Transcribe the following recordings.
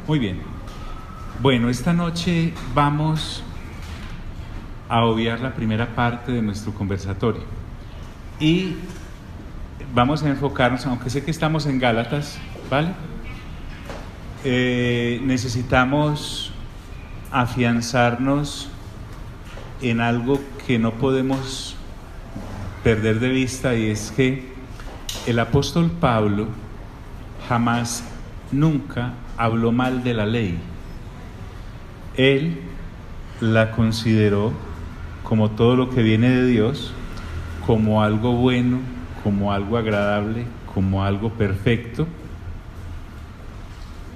Muy bien. Bueno, esta noche vamos a obviar la primera parte de nuestro conversatorio y vamos a enfocarnos, aunque sé que estamos en Gálatas, ¿vale? Necesitamos afianzarnos en algo que no podemos perder de vista, y es que el apóstol Pablo jamás, nunca habló mal de la ley. Él la consideró, como todo lo que viene de Dios, como algo bueno, como algo agradable, como algo perfecto.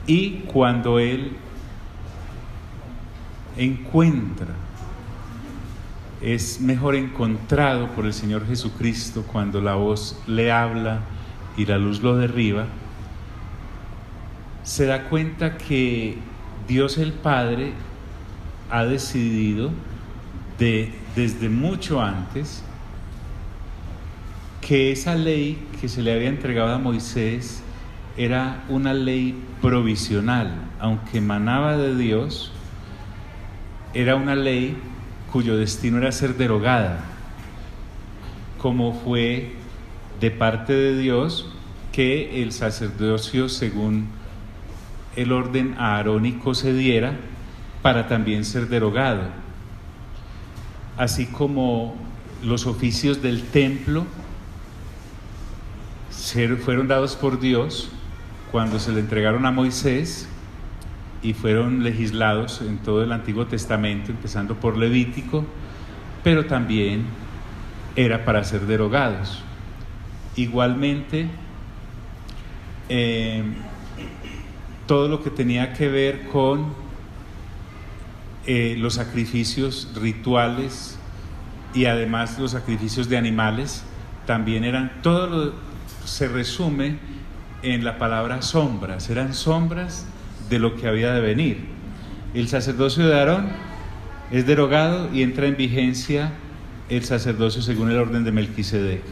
Y cuando él encuentra, es mejor encontrado por el Señor Jesucristo cuando la voz le habla y la luz lo derriba, se da cuenta que Dios el Padre ha decidido desde mucho antes que esa ley que se le había entregado a Moisés era una ley provisional, aunque emanaba de Dios, era una ley cuyo destino era ser derogada, como fue de parte de Dios que el sacerdocio, según el orden aaronico, se diera para también ser derogado, así como los oficios del templo fueron dados por Dios cuando se le entregaron a Moisés y fueron legislados en todo el Antiguo Testamento, empezando por Levítico, pero también era para ser derogados. Igualmente, todo lo que tenía que ver con los sacrificios rituales y además los sacrificios de animales también se resume en la palabra sombras, eran sombras de lo que había de venir. El sacerdocio de Aarón es derogado y entra en vigencia el sacerdocio según el orden de Melquisedec.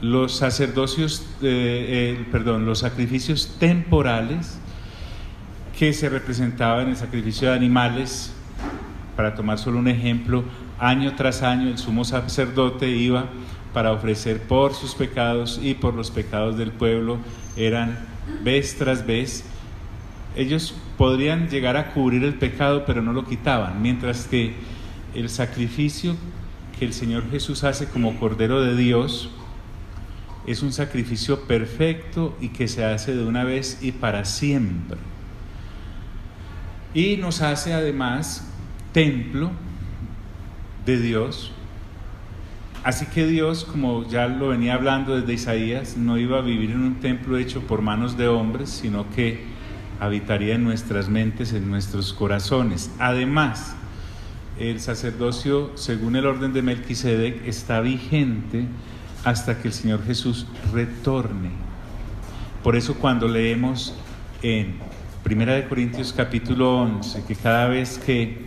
Los sacrificios temporales que se representaban en el sacrificio de animales, para tomar solo un ejemplo, año tras año el sumo sacerdote iba para ofrecer por sus pecados y por los pecados del pueblo, eran vez tras vez. Ellos podrían llegar a cubrir el pecado, pero no lo quitaban, mientras que el sacrificio que el Señor Jesús hace como Cordero de Dios es un sacrificio perfecto y que se hace de una vez y para siempre. Y nos hace además templo de Dios. Así que Dios, como ya lo venía hablando desde Isaías, no iba a vivir en un templo hecho por manos de hombres, sino que habitaría en nuestras mentes, en nuestros corazones. Además, el sacerdocio, según el orden de Melquisedec, está vigente hasta que el Señor Jesús retorne. Por eso cuando leemos en 1 Corintios capítulo 11, que cada vez que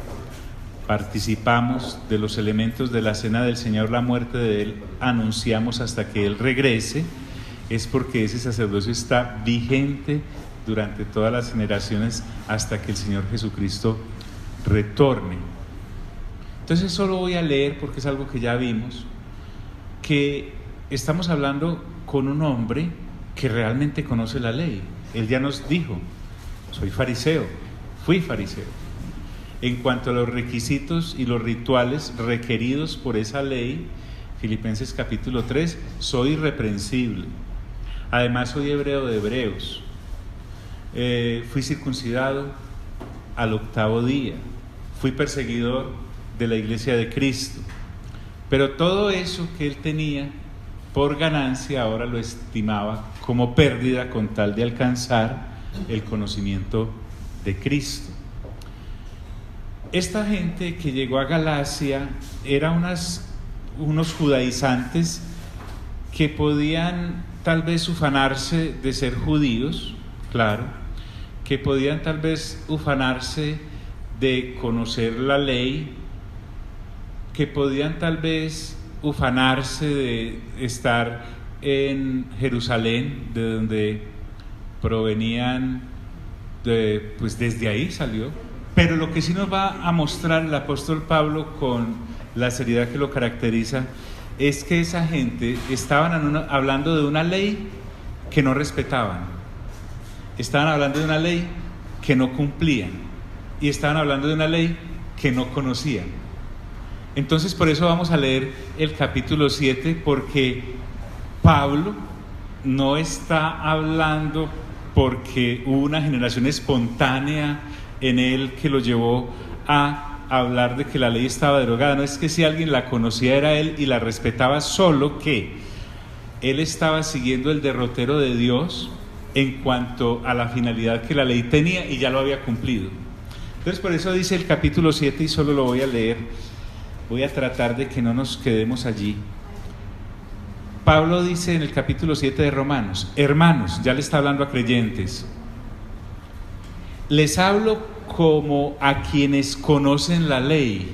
participamos de los elementos de la cena del Señor, la muerte de Él, anunciamos hasta que Él regrese, es porque ese sacerdocio está vigente durante todas las generaciones hasta que el Señor Jesucristo retorne. Entonces solo voy a leer, porque es algo que ya vimos, que estamos hablando con un hombre que realmente conoce la ley. Él ya nos dijo: soy fariseo, fui fariseo. En cuanto a los requisitos y los rituales requeridos por esa ley, Filipenses capítulo 3, soy irreprensible. Además soy hebreo de hebreos. Fui circuncidado al 8º día. Fui perseguidor de la iglesia de Cristo. Pero todo eso que él tenía por ganancia, ahora lo estimaba como pérdida con tal de alcanzar el conocimiento de Cristo. Esta gente que llegó a Galacia eran unos judaizantes que podían tal vez ufanarse de ser judíos, claro, que podían tal vez ufanarse de conocer la ley, que podían tal vez ufanarse de estar en Jerusalén, de donde provenían pues desde ahí salió. Pero lo que sí nos va a mostrar el apóstol Pablo con la seriedad que lo caracteriza es que esa gente estaban hablando de una ley que no respetaban, estaban hablando de una ley que no cumplían y estaban hablando de una ley que no conocían. Entonces por eso vamos a leer el capítulo 7, porque Pablo no está hablando porque hubo una generación espontánea en él que lo llevó a hablar de que la ley estaba derogada. No es que si alguien la conocía era él y la respetaba, solo que él estaba siguiendo el derrotero de Dios en cuanto a la finalidad que la ley tenía y ya lo había cumplido. Entonces por eso dice el capítulo 7, y solo lo voy a leer, voy a tratar de que no nos quedemos allí. Pablo dice en el capítulo 7 de Romanos: hermanos, ya le está hablando a creyentes, les hablo como a quienes conocen la ley,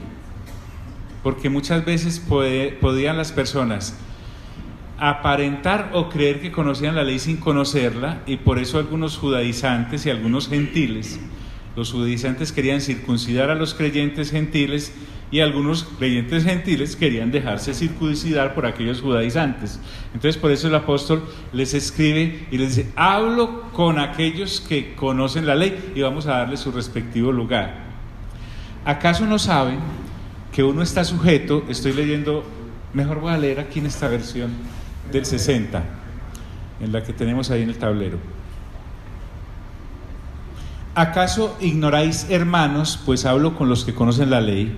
porque muchas veces podían las personas aparentar o creer que conocían la ley sin conocerla, y por eso algunos judaizantes y algunos gentiles, los judaizantes querían circuncidar a los creyentes gentiles y algunos creyentes gentiles querían dejarse circuncidar por aquellos judaizantes. Entonces por eso el apóstol les escribe y les dice: hablo con aquellos que conocen la ley, y vamos a darle su respectivo lugar. ¿Acaso no saben que uno está sujeto? Estoy leyendo, mejor voy a leer aquí en esta versión del 60, en la que tenemos ahí en el tablero. ¿Acaso ignoráis, hermanos, pues hablo con los que conocen la ley,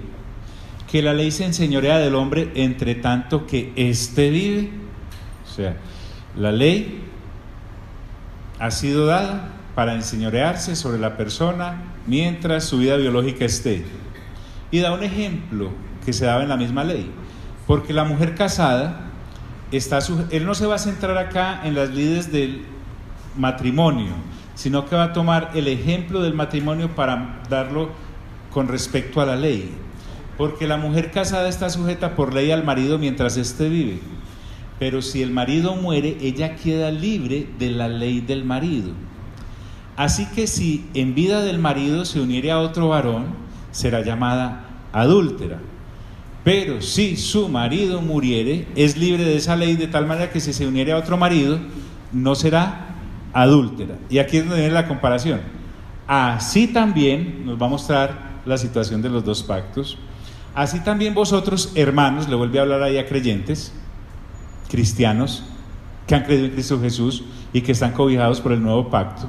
que la ley se enseñorea del hombre entre tanto que éste vive? O sea, la ley ha sido dada para enseñorearse sobre la persona mientras su vida biológica esté. Y da un ejemplo que se daba en la misma ley, porque la mujer casada él no se va a centrar acá en las lides del matrimonio, sino que va a tomar el ejemplo del matrimonio para darlo con respecto a la ley. Porque la mujer casada está sujeta por ley al marido mientras éste vive, pero si el marido muere, ella queda libre de la ley del marido. Así que si en vida del marido se uniere a otro varón, será llamada adúltera. Pero si su marido muriere, es libre de esa ley, de tal manera que si se uniere a otro marido, no será adúltera. Y aquí es donde viene la comparación. Así también nos va a mostrar la situación de los dos pactos. Así también vosotros, hermanos, le vuelve a hablar ahí a creyentes, cristianos, que han creído en Cristo Jesús y que están cobijados por el nuevo pacto.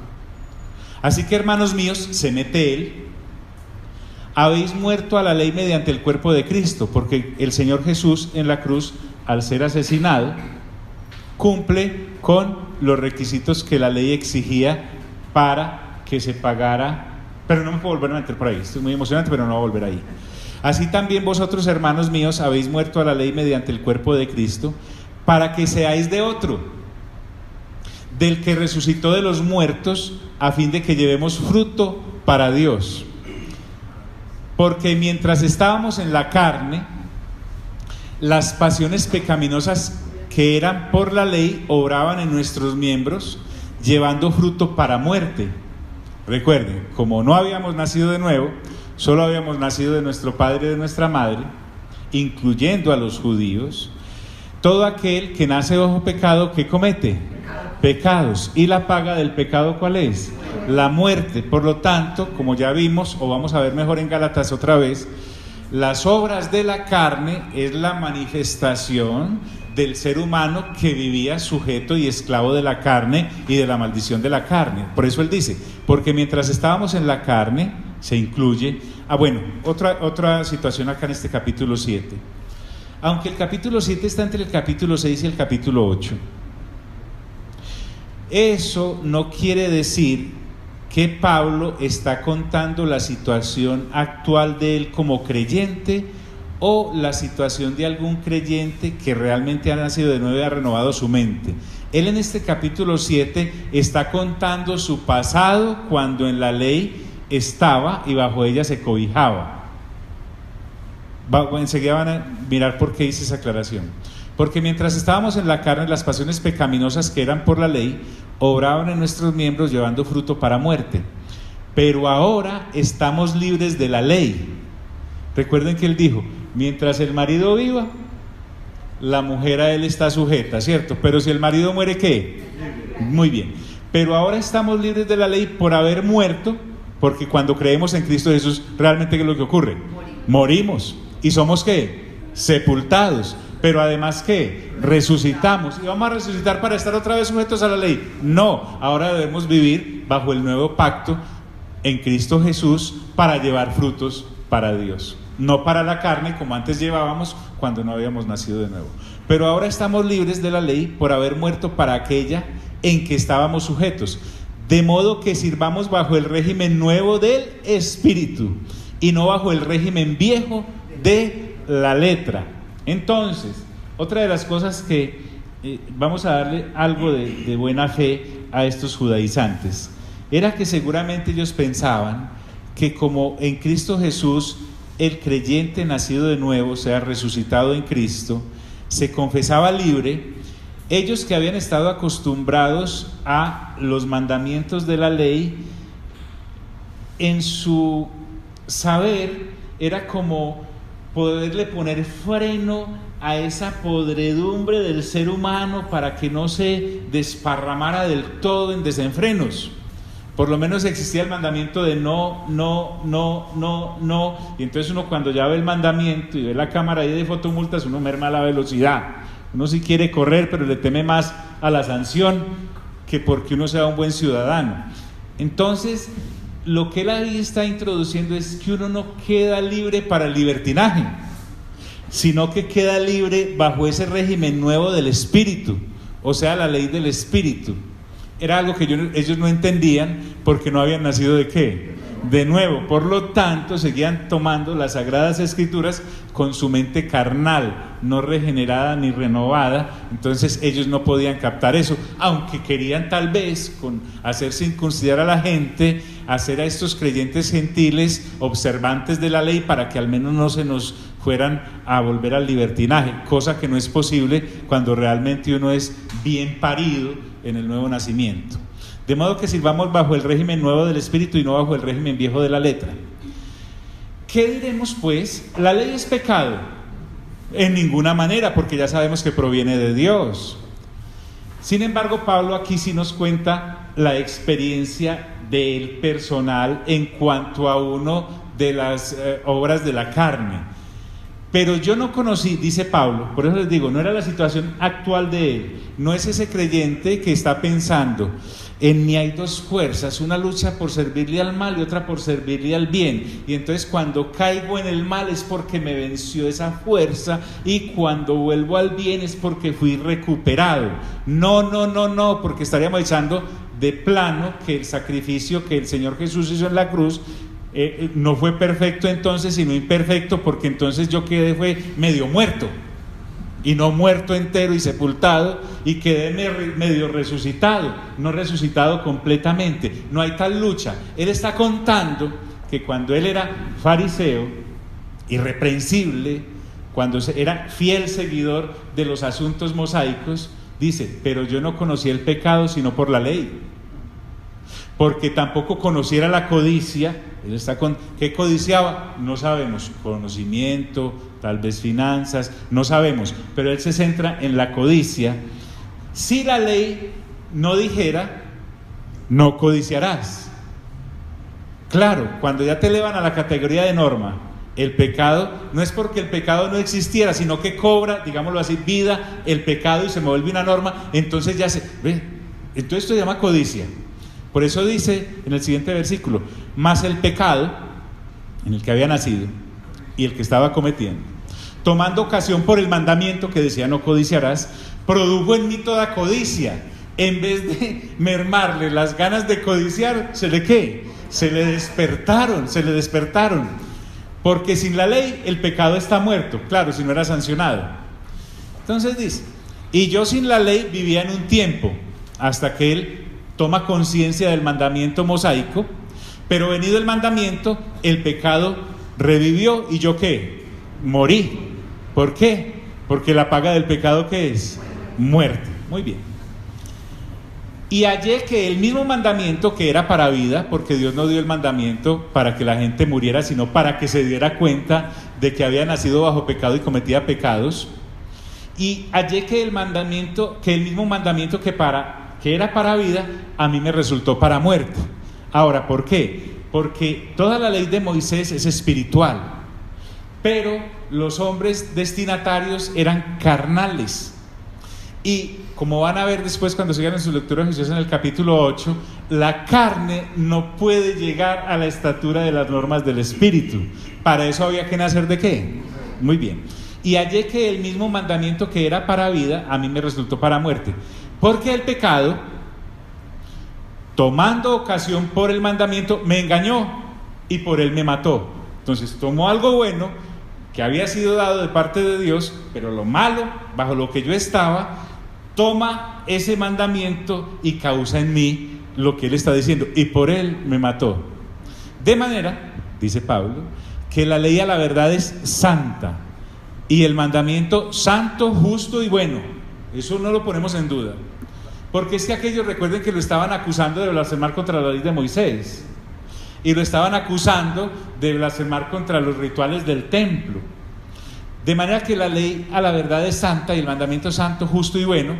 Así que, hermanos míos, se mete él, habéis muerto a la ley mediante el cuerpo de Cristo, porque el Señor Jesús en la cruz, al ser asesinado, cumple con los requisitos que la ley exigía para que se pagara. Pero no me puedo volver a meter por ahí, esto es muy emocionante, pero no voy a volver ahí. Así también vosotros, hermanos míos, habéis muerto a la ley mediante el cuerpo de Cristo, para que seáis de otro, del que resucitó de los muertos, a fin de que llevemos fruto para Dios. Porque mientras estábamos en la carne, las pasiones pecaminosas que eran por la ley obraban en nuestros miembros, llevando fruto para muerte. Recuerden, como no habíamos nacido de nuevo, solo habíamos nacido de nuestro padre y de nuestra madre, incluyendo a los judíos, todo aquel que nace bajo pecado, ¿qué comete? Pecados. ¿Y la paga del pecado cuál es? La muerte. Por lo tanto, como ya vimos, o vamos a ver mejor en Gálatas otra vez, las obras de la carne es la manifestación del ser humano que vivía sujeto y esclavo de la carne y de la maldición de la carne. Por eso él dice, porque mientras estábamos en la carne, se incluye. Otra situación acá en este capítulo 7. Aunque el capítulo 7 está entre el capítulo 6 y el capítulo 8, eso no quiere decir que Pablo está contando la situación actual de él como creyente o la situación de algún creyente que realmente ha nacido de nuevo y ha renovado su mente. Él en este capítulo 7 está contando su pasado cuando en la ley estaba y bajo ella se cobijaba. Enseguida van a mirar por qué hice esa aclaración. Porque mientras estábamos en la carne, las pasiones pecaminosas que eran por la ley obraban en nuestros miembros llevando fruto para muerte. pero ahora estamos libres de la ley. Recuerden que él dijo, mientras el marido viva, la mujer a él está sujeta, ¿cierto? Pero si el marido muere, ¿qué? Muy bien. Pero ahora estamos libres de la ley por haber muerto, porque cuando creemos en Cristo Jesús, realmente ¿qué es lo que ocurre? Morimos. ¿Y somos qué? Sepultados. Pero además ¿qué? Resucitamos. ¿Y vamos a resucitar para estar otra vez sujetos a la ley? No, ahora debemos vivir bajo el nuevo pacto en Cristo Jesús para llevar frutos para Dios, no para la carne como antes llevábamos cuando no habíamos nacido de nuevo. Pero ahora estamos libres de la ley por haber muerto para aquella en que estábamos sujetos, de modo que sirvamos bajo el régimen nuevo del Espíritu y no bajo el régimen viejo de la letra. Entonces, otra de las cosas que vamos a darle algo de buena fe a estos judaizantes era que seguramente ellos pensaban que como en Cristo Jesús el creyente nacido de nuevo, o sea, resucitado en Cristo, se confesaba libre, ellos que habían estado acostumbrados a los mandamientos de la ley, en su saber era como poderle poner freno a esa podredumbre del ser humano para que no se desparramara del todo en desenfrenos. Por lo menos existía el mandamiento de no, y entonces uno cuando ya ve el mandamiento y ve la cámara ahí de fotomultas, uno merma la velocidad. Uno sí quiere correr, pero le teme más a la sanción que porque uno sea un buen ciudadano. Entonces, lo que él ahí está introduciendo es que uno no queda libre para el libertinaje, sino que queda libre bajo ese régimen nuevo del Espíritu, o sea, la ley del Espíritu. Era algo que ellos no entendían porque no habían nacido ¿de qué? De nuevo. Por lo tanto, seguían tomando las Sagradas Escrituras con su mente carnal, no regenerada ni renovada. Entonces ellos no podían captar eso, aunque querían tal vez hacer circuncidar a la gente, hacer a estos creyentes gentiles observantes de la ley para que al menos no se nos fueran a volver al libertinaje, cosa que no es posible cuando realmente uno es bien parido en el nuevo nacimiento. De modo que sirvamos bajo el régimen nuevo del Espíritu y no bajo el régimen viejo de la letra. ¿Qué diremos pues? ¿La ley es pecado? En ninguna manera, porque ya sabemos que proviene de Dios. Sin embargo, Pablo aquí sí nos cuenta la experiencia del personal en cuanto a uno de las obras de la carne. Pero yo no conocí, dice Pablo, por eso les digo, no era la situación actual de él, no es ese creyente que está pensando, en mí hay dos fuerzas, una lucha por servirle al mal y otra por servirle al bien, y entonces cuando caigo en el mal es porque me venció esa fuerza, y cuando vuelvo al bien es porque fui recuperado. No, porque estaríamos echando de plano que el sacrificio que el Señor Jesús hizo en la cruz no fue perfecto entonces, sino imperfecto, porque entonces yo quedé fue medio muerto, y no muerto entero y sepultado, y quedé medio resucitado, no resucitado completamente. No hay tal lucha. Él está contando que cuando él era fariseo, irreprensible, cuando era fiel seguidor de los asuntos mosaicos, dice, pero yo no conocí el pecado sino por la ley, porque tampoco conociera la codicia. Él está ¿qué codiciaba? No sabemos, conocimiento, tal vez finanzas, no sabemos, pero él se centra en la codicia. Si la ley no dijera, no codiciarás. Claro, cuando ya te elevan a la categoría de norma, el pecado, no es porque el pecado no existiera, sino que cobra, digámoslo así, vida el pecado y se me vuelve una norma, entonces ya entonces esto se llama codicia. Por eso dice en el siguiente versículo, mas el pecado en el que había nacido y el que estaba cometiendo, tomando ocasión por el mandamiento que decía no codiciarás, produjo en mí toda codicia. En vez de mermarle las ganas de codiciar, se le despertaron, porque sin la ley el pecado está muerto, claro, si no era sancionado. Entonces dice, y yo sin la ley vivía en un tiempo, hasta que él toma conciencia del mandamiento mosaico, pero venido el mandamiento, el pecado revivió, y yo ¿qué? Morí. ¿Por qué? Porque la paga del pecado ¿qué es? Muerte. Muy bien. Y hallé que el mismo mandamiento que era para vida, porque Dios no dio el mandamiento para que la gente muriera, sino para que se diera cuenta de que había nacido bajo pecado y cometía pecados. Y hallé que el mismo mandamiento que era para vida, a mí me resultó para muerte. Ahora, ¿por qué? Porque toda la ley de Moisés es espiritual, pero los hombres destinatarios eran carnales. Y como van a ver después cuando sigan en su lectura juiciosa en el capítulo 8, la carne no puede llegar a la estatura de las normas del Espíritu. Para eso había que nacer ¿de qué? Muy bien. Y hallé que el mismo mandamiento que era para vida, a mí me resultó para muerte. Porque el pecado, tomando ocasión por el mandamiento, me engañó y por él me mató. Entonces tomó algo bueno que había sido dado de parte de Dios, pero lo malo, bajo lo que yo estaba, toma ese mandamiento y causa en mí lo que él está diciendo, y por él me mató. De manera, dice Pablo, que la ley a la verdad es santa, y el mandamiento santo, justo y bueno. Eso no lo ponemos en duda, porque es que aquellos, recuerden que lo estaban acusando de blasfemar contra la ley de Moisés, y lo estaban acusando de blasfemar contra los rituales del templo. De manera que la ley a la verdad es santa y el mandamiento santo, justo y bueno.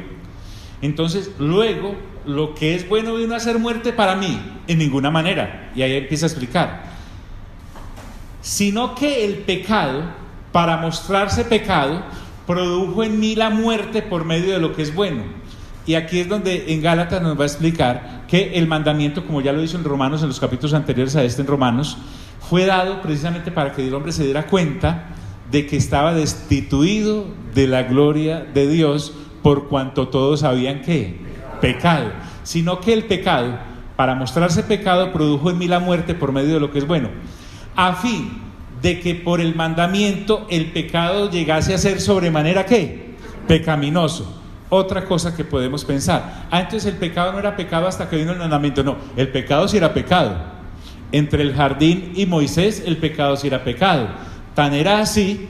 Entonces luego lo que es bueno vino a ser muerte para mí, en ninguna manera. Y ahí empieza a explicar, sino que el pecado, para mostrarse pecado, produjo en mí la muerte por medio de lo que es bueno. Y aquí es donde en Gálatas nos va a explicar que el mandamiento, como ya lo hizo en Romanos, en los capítulos anteriores a este en Romanos, fue dado precisamente para que el hombre se diera cuenta de que estaba destituido de la gloria de Dios, por cuanto todos sabían que pecado, sino que el pecado, para mostrarse pecado, produjo en mí la muerte por medio de lo que es bueno, a fin de que por el mandamiento el pecado llegase a ser sobremanera ¿qué? Pecaminoso. Otra cosa que podemos pensar, entonces el pecado no era pecado hasta que vino el mandamiento. No, el pecado sí era pecado. Entre el jardín y Moisés el pecado sí era pecado. Tan era así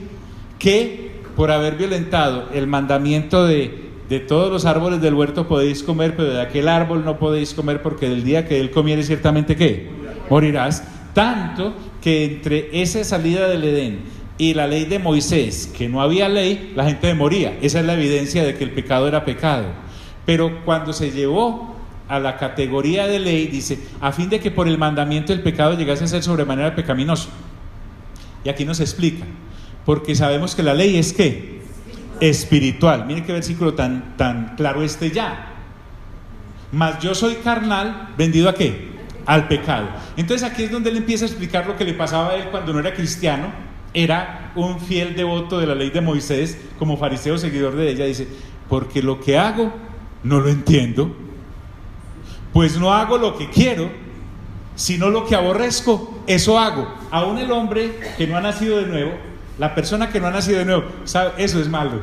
que por haber violentado el mandamiento de todos los árboles del huerto podéis comer, pero de aquel árbol no podéis comer, porque del día que él comiere ciertamente ¿qué? Morirás. Tanto que entre esa salida del Edén y la ley de Moisés, que no había ley, la gente moría. Esa es la evidencia de que el pecado era pecado. Pero cuando se llevó a la categoría de ley, dice, a fin de que por el mandamiento el pecado llegase a ser sobremanera pecaminoso. Y aquí nos explica, porque sabemos que la ley es ¿qué? Espiritual. Miren qué versículo tan claro ya. Mas yo soy carnal, vendido ¿a qué? Al pecado. Entonces aquí es donde él empieza a explicar lo que le pasaba a él cuando no era cristiano. Era un fiel devoto de la ley de Moisés, como fariseo seguidor de ella. Dice, porque lo que hago no lo entiendo, pues no hago lo que quiero, sino lo que aborrezco, eso hago. Aún el hombre que no ha nacido de nuevo, la persona que no ha nacido de nuevo, sabe, eso es malo,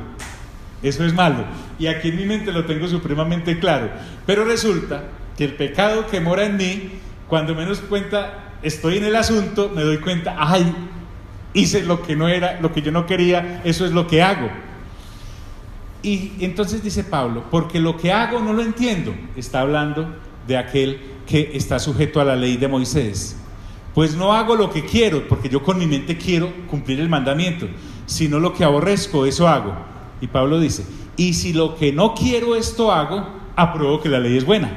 eso es malo. Y aquí en mi mente lo tengo supremamente claro. Pero resulta que el pecado que mora en mí, cuando menos cuenta estoy en el asunto, me doy cuenta, ay, hice lo que no era, lo que yo no quería, eso es lo que hago. Y entonces dice Pablo, porque lo que hago no lo entiendo. Está hablando de aquel que está sujeto a la ley de Moisés. Pues no hago lo que quiero, porque yo con mi mente quiero cumplir el mandamiento, sino lo que aborrezco, eso hago. Y Pablo dice, y si lo que no quiero esto hago, apruebo que la ley es buena.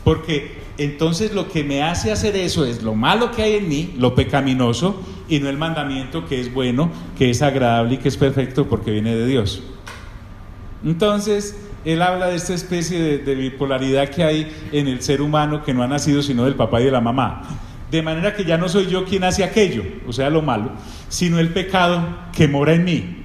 Porque entonces lo que me hace hacer eso es lo malo que hay en mí, lo pecaminoso, y no el mandamiento que es bueno, que es agradable y que es perfecto porque viene de Dios. Entonces él habla de esta especie de bipolaridad que hay en el ser humano, que no ha nacido sino del papá y de la mamá, de manera que ya no soy yo quien hace aquello, o sea lo malo, sino el pecado que mora en mí.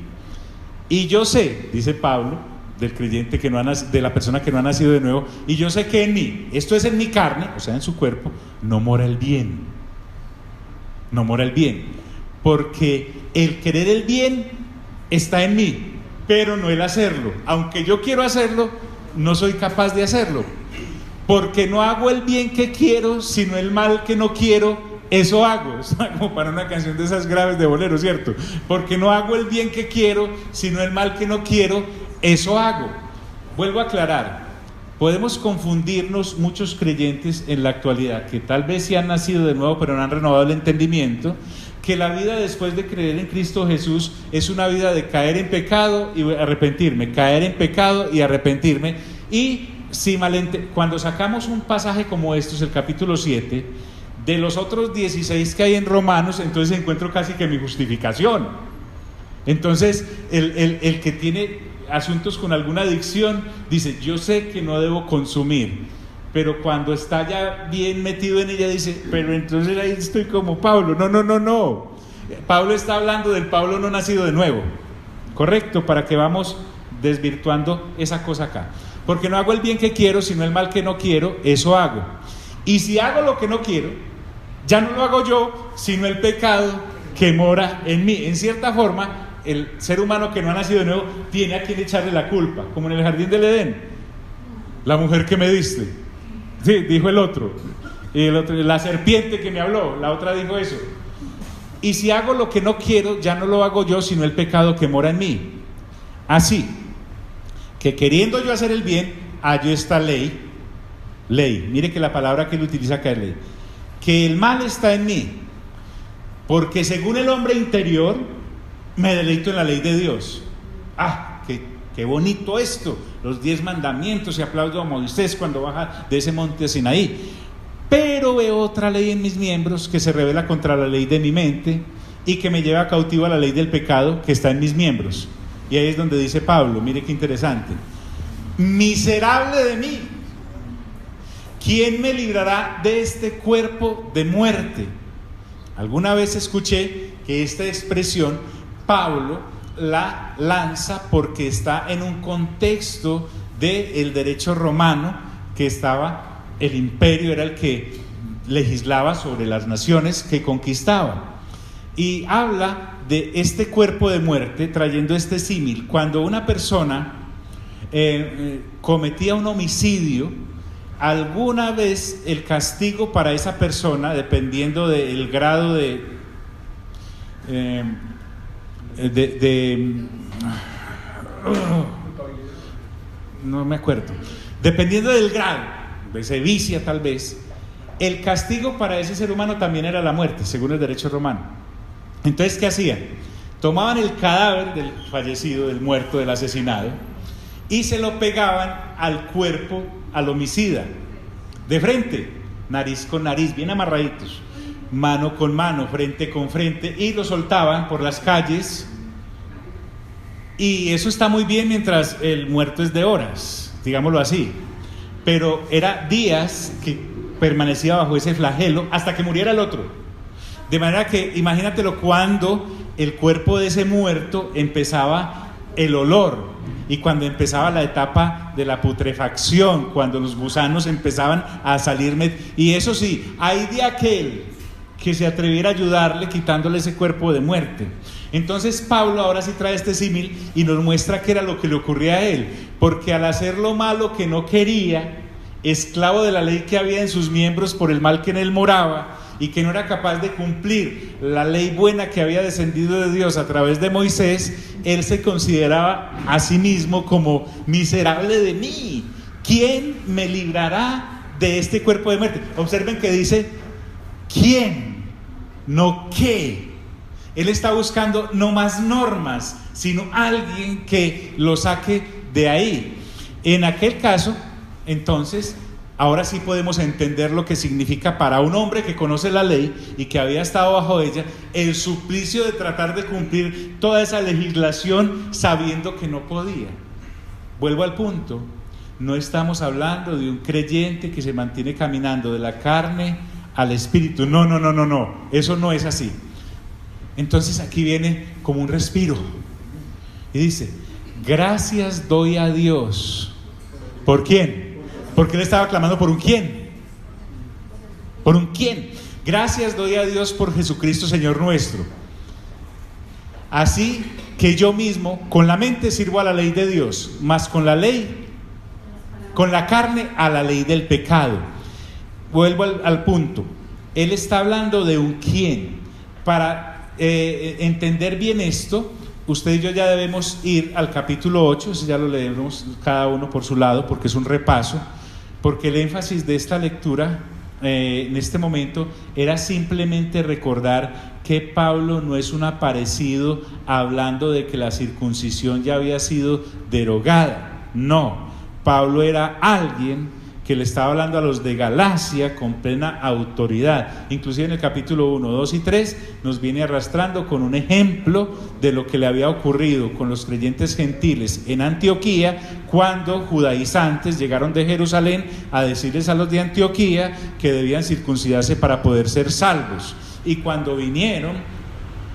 Y yo sé, dice Pablo, del creyente que no ha nacido, de la persona que no ha nacido de nuevo, y yo sé que en mí, esto es en mi carne, o sea en su cuerpo, no mora el bien, no mora el bien, porque el querer el bien está en mí, pero no el hacerlo. Aunque yo quiero hacerlo, no soy capaz de hacerlo, porque no hago el bien que quiero, sino el mal que no quiero, eso hago. Es como para una canción de esas graves de bolero, ¿cierto? Porque no hago el bien que quiero, sino el mal que no quiero, eso hago. Vuelvo a aclarar, podemos confundirnos muchos creyentes en la actualidad, que tal vez sí han nacido de nuevo, pero no han renovado el entendimiento, que la vida después de creer en Cristo Jesús es una vida de caer en pecado y arrepentirme, caer en pecado y arrepentirme. Y cuando sacamos un pasaje como este, es el capítulo 7, de los otros 16 que hay en Romanos, entonces encuentro casi que mi justificación. Entonces el que tiene asuntos con alguna adicción dice: yo sé que no debo consumir, pero cuando está ya bien metido en ella dice: pero entonces ahí estoy como Pablo. No. Pablo está hablando del Pablo no nacido de nuevo, correcto, para que vamos desvirtuando esa cosa acá. Porque no hago el bien que quiero, sino el mal que no quiero, eso hago. Y si hago lo que no quiero, ya no lo hago yo, sino el pecado que mora en mí. En cierta forma, el ser humano que no ha nacido de nuevo tiene a quien echarle la culpa, como en el jardín del Edén. La mujer que me diste, sí, dijo el otro. Y el otro, la serpiente que me habló, la otra dijo eso. Y si hago lo que no quiero, ya no lo hago yo, sino el pecado que mora en mí. Así que queriendo yo hacer el bien, hallo esta ley. Mire que la palabra que él utiliza acá es ley. Que el mal está en mí, porque según el hombre interior me deleito en la ley de Dios. Qué bonito esto, los 10 mandamientos, y aplaudo a Moisés cuando baja de ese monte Sinaí. Pero veo otra ley en mis miembros que se revela contra la ley de mi mente y que me lleva cautivo a la ley del pecado que está en mis miembros. Y ahí es donde dice Pablo, mire qué interesante: miserable de mí, ¿quién me librará de este cuerpo de muerte? Alguna vez escuché que esta expresión Pablo la lanza porque está en un contexto del derecho romano, que estaba, el imperio era el que legislaba sobre las naciones que conquistaba, y habla de este cuerpo de muerte trayendo este símil. Cuando una persona cometía un homicidio, alguna vez el castigo para esa persona, dependiendo del grado no me acuerdo, dependiendo del grado de sevicia tal vez, el castigo para ese ser humano también era la muerte, según el derecho romano. Entonces, ¿qué hacían? Tomaban el cadáver del fallecido, del muerto, del asesinado, y se lo pegaban al cuerpo, al homicida, de frente, nariz con nariz, bien amarraditos, mano con mano, frente con frente, y lo soltaban por las calles. Y eso está muy bien mientras el muerto es de horas, digámoslo así, pero era días que permanecía bajo ese flagelo hasta que muriera el otro. De manera que imagínatelo, cuando el cuerpo de ese muerto empezaba el olor, y cuando empezaba la etapa de la putrefacción, cuando los gusanos empezaban a salirme. Y eso sí, hay de aquel que se atreviera a ayudarle quitándole ese cuerpo de muerte. Entonces Pablo ahora sí trae este símil y nos muestra qué era lo que le ocurría a él, porque al hacer lo malo que no quería, esclavo de la ley que había en sus miembros por el mal que en él moraba, y que no era capaz de cumplir la ley buena que había descendido de Dios a través de Moisés, él se consideraba a sí mismo como miserable de mí. ¿Quién me librará de este cuerpo de muerte? Observen que dice ¿quién? No qué. Él está buscando no más normas, sino alguien que lo saque de ahí. En aquel caso, entonces, ahora sí podemos entender lo que significa para un hombre que conoce la ley y que había estado bajo ella, el suplicio de tratar de cumplir toda esa legislación sabiendo que no podía. Vuelvo al punto, no estamos hablando de un creyente que se mantiene caminando de la carne al espíritu. No, eso no es así. Entonces aquí viene como un respiro y dice: gracias doy a Dios. ¿Por quién? Porque él estaba clamando por un quién. ¿Por un quién? Gracias doy a Dios por Jesucristo Señor nuestro. Así que yo mismo con la mente sirvo a la ley de Dios, mas con la ley, con la carne, a la ley del pecado. Vuelvo al punto. Él está hablando de un quién. Para entender bien esto, usted y yo ya debemos ir al capítulo 8, eso ya lo leemos cada uno por su lado, porque es un repaso, porque el énfasis de esta lectura en este momento era simplemente recordar que Pablo no es un aparecido hablando de que la circuncisión ya había sido derogada. No, Pablo era alguien que le estaba hablando a los de Galacia con plena autoridad. Inclusive en el capítulo 1, 2 y 3 nos viene arrastrando con un ejemplo de lo que le había ocurrido con los creyentes gentiles en Antioquía, cuando judaizantes llegaron de Jerusalén a decirles a los de Antioquía que debían circuncidarse para poder ser salvos. Y cuando vino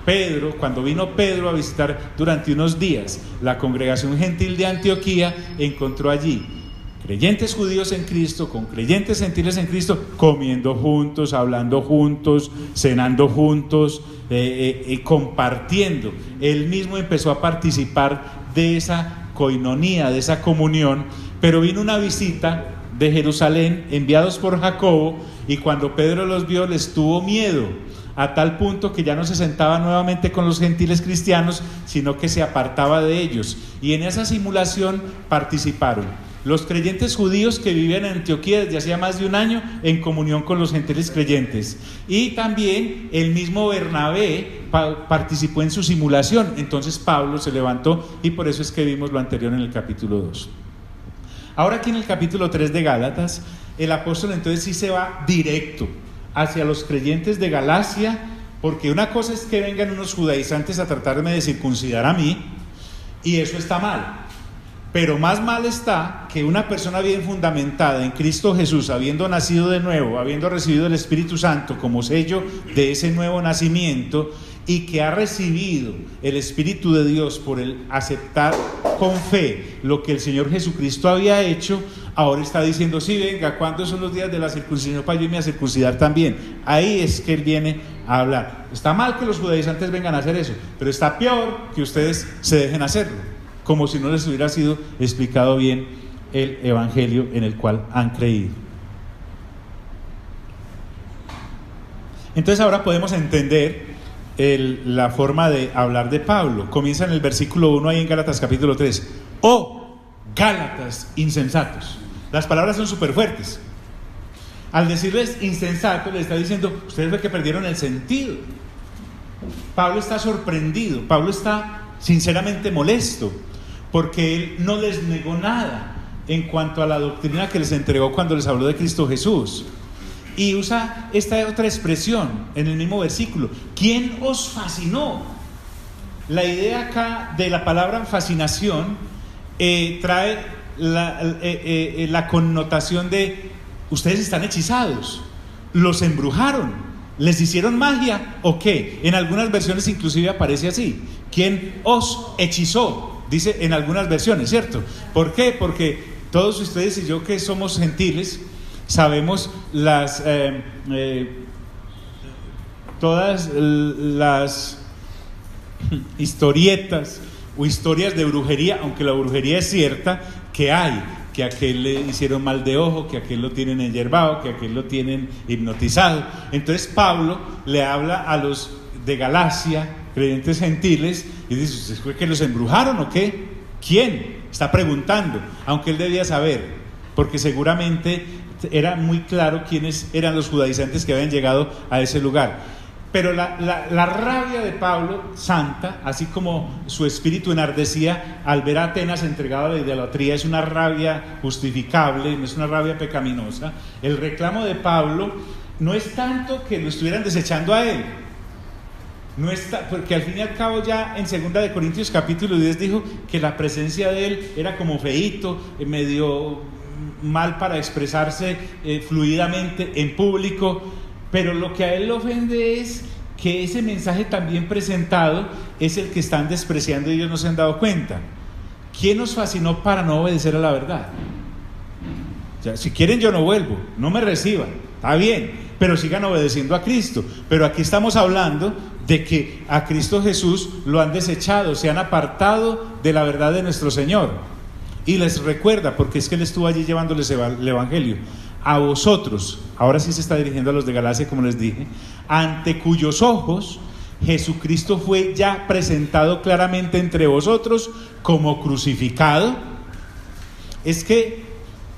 Pedro a visitar durante unos días la congregación gentil de Antioquía, encontró allí creyentes judíos en Cristo con creyentes gentiles en Cristo, comiendo juntos, hablando juntos, cenando juntos, compartiendo. Él mismo empezó a participar de esa coinonía, de esa comunión, pero vino una visita de Jerusalén enviados por Jacobo, y cuando Pedro los vio les tuvo miedo, a tal punto que ya no se sentaba nuevamente con los gentiles cristianos, sino que se apartaba de ellos, y en esa simulación participaron los creyentes judíos que vivían en Antioquía desde hacía más de un año en comunión con los gentiles creyentes, y también el mismo Bernabé participó en su simulación. Entonces Pablo se levantó, y por eso es que vimos lo anterior en el capítulo 2. Ahora aquí en el capítulo 3 de Gálatas, el apóstol entonces sí se va directo hacia los creyentes de Galacia, porque una cosa es que vengan unos judaizantes a tratarme de circuncidar a mí, y eso está mal. Pero más mal está que una persona bien fundamentada en Cristo Jesús, habiendo nacido de nuevo, habiendo recibido el Espíritu Santo como sello de ese nuevo nacimiento, y que ha recibido el Espíritu de Dios por el aceptar con fe lo que el Señor Jesucristo había hecho, ahora está diciendo: sí, venga, ¿cuándo son los días de la circuncisión para yo irme a circuncidar también? Ahí es que él viene a hablar. Está mal que los judaizantes vengan a hacer eso, pero está peor que ustedes se dejen hacerlo, como si no les hubiera sido explicado bien el evangelio en el cual han creído. Entonces ahora podemos entender la forma de hablar de Pablo. Comienza en el versículo 1 ahí en Gálatas capítulo 3. ¡Oh, Gálatas insensatos! Las palabras son súper fuertes. Al decirles insensatos, le está diciendo: ustedes ven que perdieron el sentido. Pablo está sorprendido, Pablo está sinceramente molesto, porque él no les negó nada en cuanto a la doctrina que les entregó cuando les habló de Cristo Jesús. Y usa esta otra expresión en el mismo versículo: ¿quién os fascinó? La idea acá de la palabra fascinación trae la connotación de: ustedes están hechizados, los embrujaron, les hicieron magia o qué. En algunas versiones inclusive aparece así: ¿quién os hechizó? Dice en algunas versiones, ¿cierto? ¿Por qué? Porque todos ustedes y yo, que somos gentiles, sabemos todas las historietas o historias de brujería, aunque la brujería es cierta, que hay, que a aquel le hicieron mal de ojo, que a aquel lo tienen enyerbado, que a aquel lo tienen hipnotizado. Entonces Pablo le habla a los de Galacia, creyentes gentiles, y dice: ¿ustedes creen que los embrujaron o qué? ¿Quién? Está preguntando, aunque él debía saber, porque seguramente era muy claro quiénes eran los judaizantes que habían llegado a ese lugar. Pero la rabia de Pablo, santa, así como su espíritu enardecía al ver a Atenas entregado a la idolatría, es una rabia justificable, no es una rabia pecaminosa. El reclamo de Pablo no es tanto que lo estuvieran desechando a él, no está, porque al fin y al cabo ya en 2 de Corintios capítulo 10 dijo que la presencia de él era como feíto, medio mal para expresarse fluidamente en público. Pero lo que a él le ofende es que ese mensaje también presentado es el que están despreciando y ellos no se han dado cuenta. ¿Quién nos fascinó para no obedecer a la verdad? O sea, si quieren yo no vuelvo, no me reciban, está bien, pero sigan obedeciendo a Cristo. Pero aquí estamos hablando de que a Cristo Jesús lo han desechado, se han apartado de la verdad de nuestro Señor. Y les recuerda, porque es que él estuvo allí llevándoles el evangelio: a vosotros, ahora sí se está dirigiendo a los de Galacia, como les dije, ante cuyos ojos Jesucristo fue ya presentado claramente entre vosotros como crucificado. Es que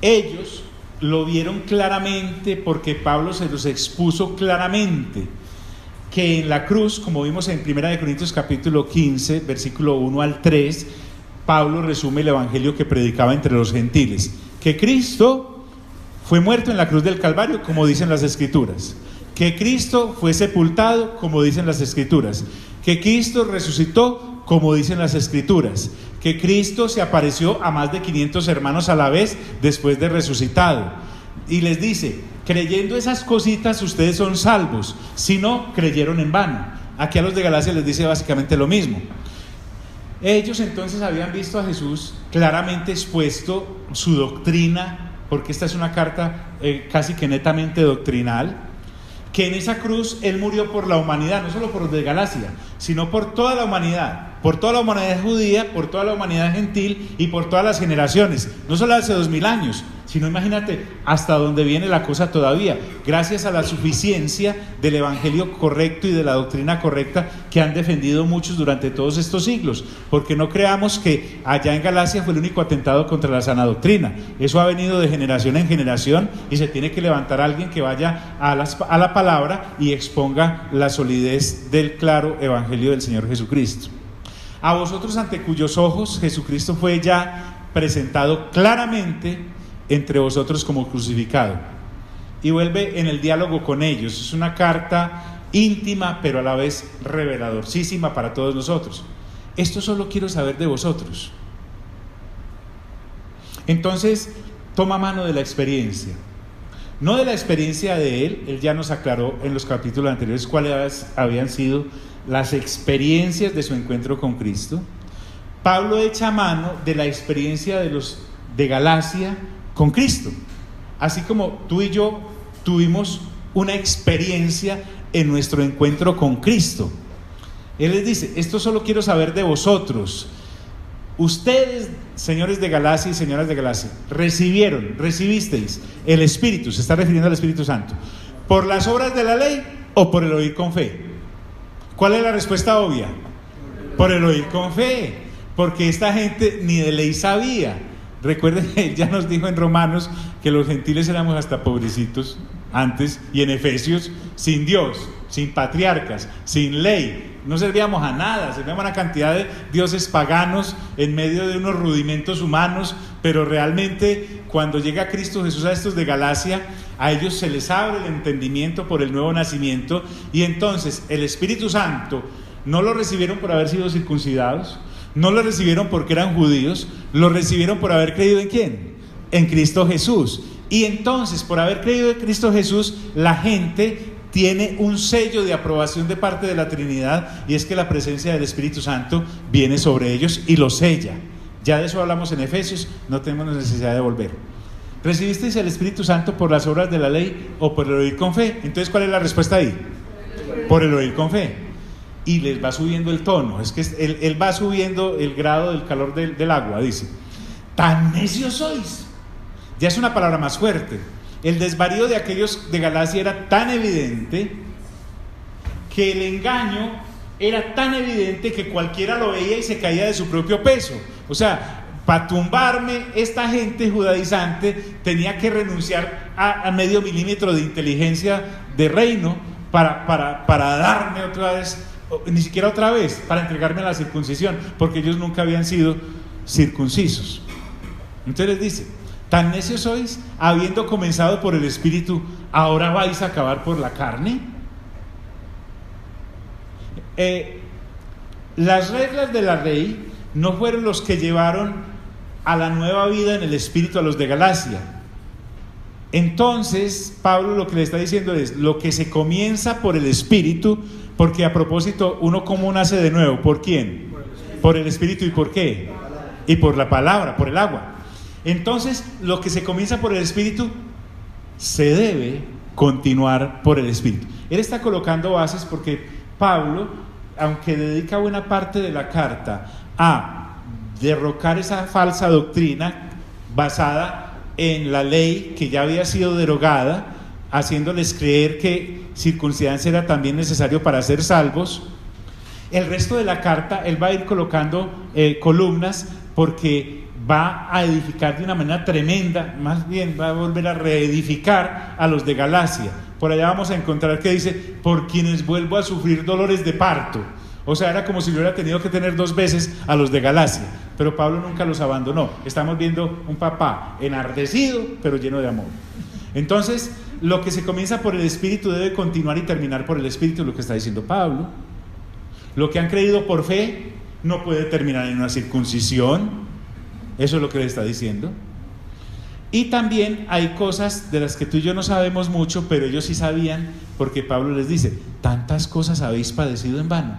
ellos lo vieron claramente porque Pablo se los expuso claramente, que en la cruz, como vimos en 1 Corintios capítulo 15, versículo 1 al 3, Pablo resume el evangelio que predicaba entre los gentiles, que Cristo fue muerto en la cruz del Calvario, como dicen las Escrituras, que Cristo fue sepultado, como dicen las Escrituras, que Cristo resucitó, como dicen las Escrituras, que Cristo se apareció a más de 500 hermanos a la vez después de resucitado, y les dice: creyendo esas cositas ustedes son salvos, si no, creyeron en vano. Aquí a los de Galacia les dice básicamente lo mismo. Ellos entonces habían visto a Jesús claramente expuesto su doctrina, porque esta es una carta casi que netamente doctrinal, que en esa cruz Él murió por la humanidad, no solo por los de Galacia, sino por toda la humanidad judía, por toda la humanidad gentil y por todas las generaciones, no solo hace 2000 años, sino imagínate hasta dónde viene la cosa todavía, gracias a la suficiencia del evangelio correcto y de la doctrina correcta que han defendido muchos durante todos estos siglos, porque no creamos que allá en Galacia fue el único atentado contra la sana doctrina. Eso ha venido de generación en generación y se tiene que levantar alguien que vaya a la palabra y exponga la solidez del claro evangelio del Señor Jesucristo. A vosotros, ante cuyos ojos Jesucristo fue ya presentado claramente entre vosotros como crucificado. Y vuelve en el diálogo con ellos. Es una carta íntima, pero a la vez reveladorísima para todos nosotros. Esto solo quiero saber de vosotros. Entonces toma mano de la experiencia, no de la experiencia de él ya nos aclaró en los capítulos anteriores cuáles habían sido las experiencias de su encuentro con Cristo. Pablo echa mano de la experiencia de los de Galacia con Cristo, así como tú y yo tuvimos una experiencia en nuestro encuentro con Cristo. Él les dice: esto solo quiero saber de vosotros. Ustedes, señores de Galacia y señoras de Galacia, recibisteis el Espíritu, se está refiriendo al Espíritu Santo, ¿por las obras de la ley o por el oír con fe? ¿Cuál es la respuesta obvia? Por el oír con fe, porque esta gente ni de ley sabía. Recuerden que él ya nos dijo en Romanos que los gentiles éramos hasta pobrecitos antes, y en Efesios sin Dios, sin patriarcas, sin ley, no servíamos a nada, servíamos a una cantidad de dioses paganos en medio de unos rudimentos humanos, pero realmente cuando llega Cristo Jesús a estos de Galacia, a ellos se les abre el entendimiento por el nuevo nacimiento, y entonces el Espíritu Santo no lo recibieron por haber sido circuncidados, no lo recibieron porque eran judíos, lo recibieron por haber creído ¿en quién? En Cristo Jesús. Y entonces, por haber creído en Cristo Jesús, la gente tiene un sello de aprobación de parte de la Trinidad, y es que la presencia del Espíritu Santo viene sobre ellos y los sella. Ya de eso hablamos en Efesios, no tenemos necesidad de volver. ¿Recibisteis el Espíritu Santo por las obras de la ley o por el oír con fe? Entonces, ¿cuál es la respuesta ahí? Por el oír con fe. Y les va subiendo el tono, es que él va subiendo el grado del calor del agua, dice: tan necios sois. Ya es una palabra más fuerte. El desvarío de aquellos de Galacia era tan evidente, que el engaño era tan evidente que cualquiera lo veía y se caía de su propio peso. O sea, para tumbarme esta gente judaizante tenía que renunciar a medio milímetro de inteligencia de reino para darme otra vez, ni siquiera otra vez, para entregarme a la circuncisión, porque ellos nunca habían sido circuncisos. Entonces les dice: tan necios sois, habiendo comenzado por el Espíritu, ¿ahora vais a acabar por la carne? Las reglas de la ley no fueron los que llevaron a la nueva vida en el Espíritu a los de Galacia. Entonces Pablo lo que le está diciendo es: lo que se comienza por el Espíritu, porque a propósito, uno cómo nace de nuevo, ¿por quién? Por el Espíritu. ¿Y por qué? Y por la palabra, por el agua. Entonces, lo que se comienza por el Espíritu se debe continuar por el Espíritu. Él está colocando bases porque Pablo, aunque dedica buena parte de la carta a derrocar esa falsa doctrina basada en la ley que ya había sido derogada, haciéndoles creer que circuncidarse era también necesario para ser salvos, El resto de la carta él va a ir colocando columnas, porque va a edificar de una manera tremenda, más bien va a volver a reedificar a los de Galacia. Por allá vamos a encontrar que dice: por quienes vuelvo a sufrir dolores de parto. O sea, era como si lo hubiera tenido que tener 2 veces a los de Galacia, pero Pablo nunca los abandonó. Estamos viendo un papá enardecido, pero lleno de amor. Entonces, lo que se comienza por el Espíritu debe continuar y terminar por el Espíritu, lo que está diciendo Pablo. Lo que han creído por fe no puede terminar en una circuncisión. Eso es lo que le está diciendo. Y también hay cosas de las que tú y yo no sabemos mucho, pero ellos sí sabían, porque Pablo les dice: tantas cosas habéis padecido en vano.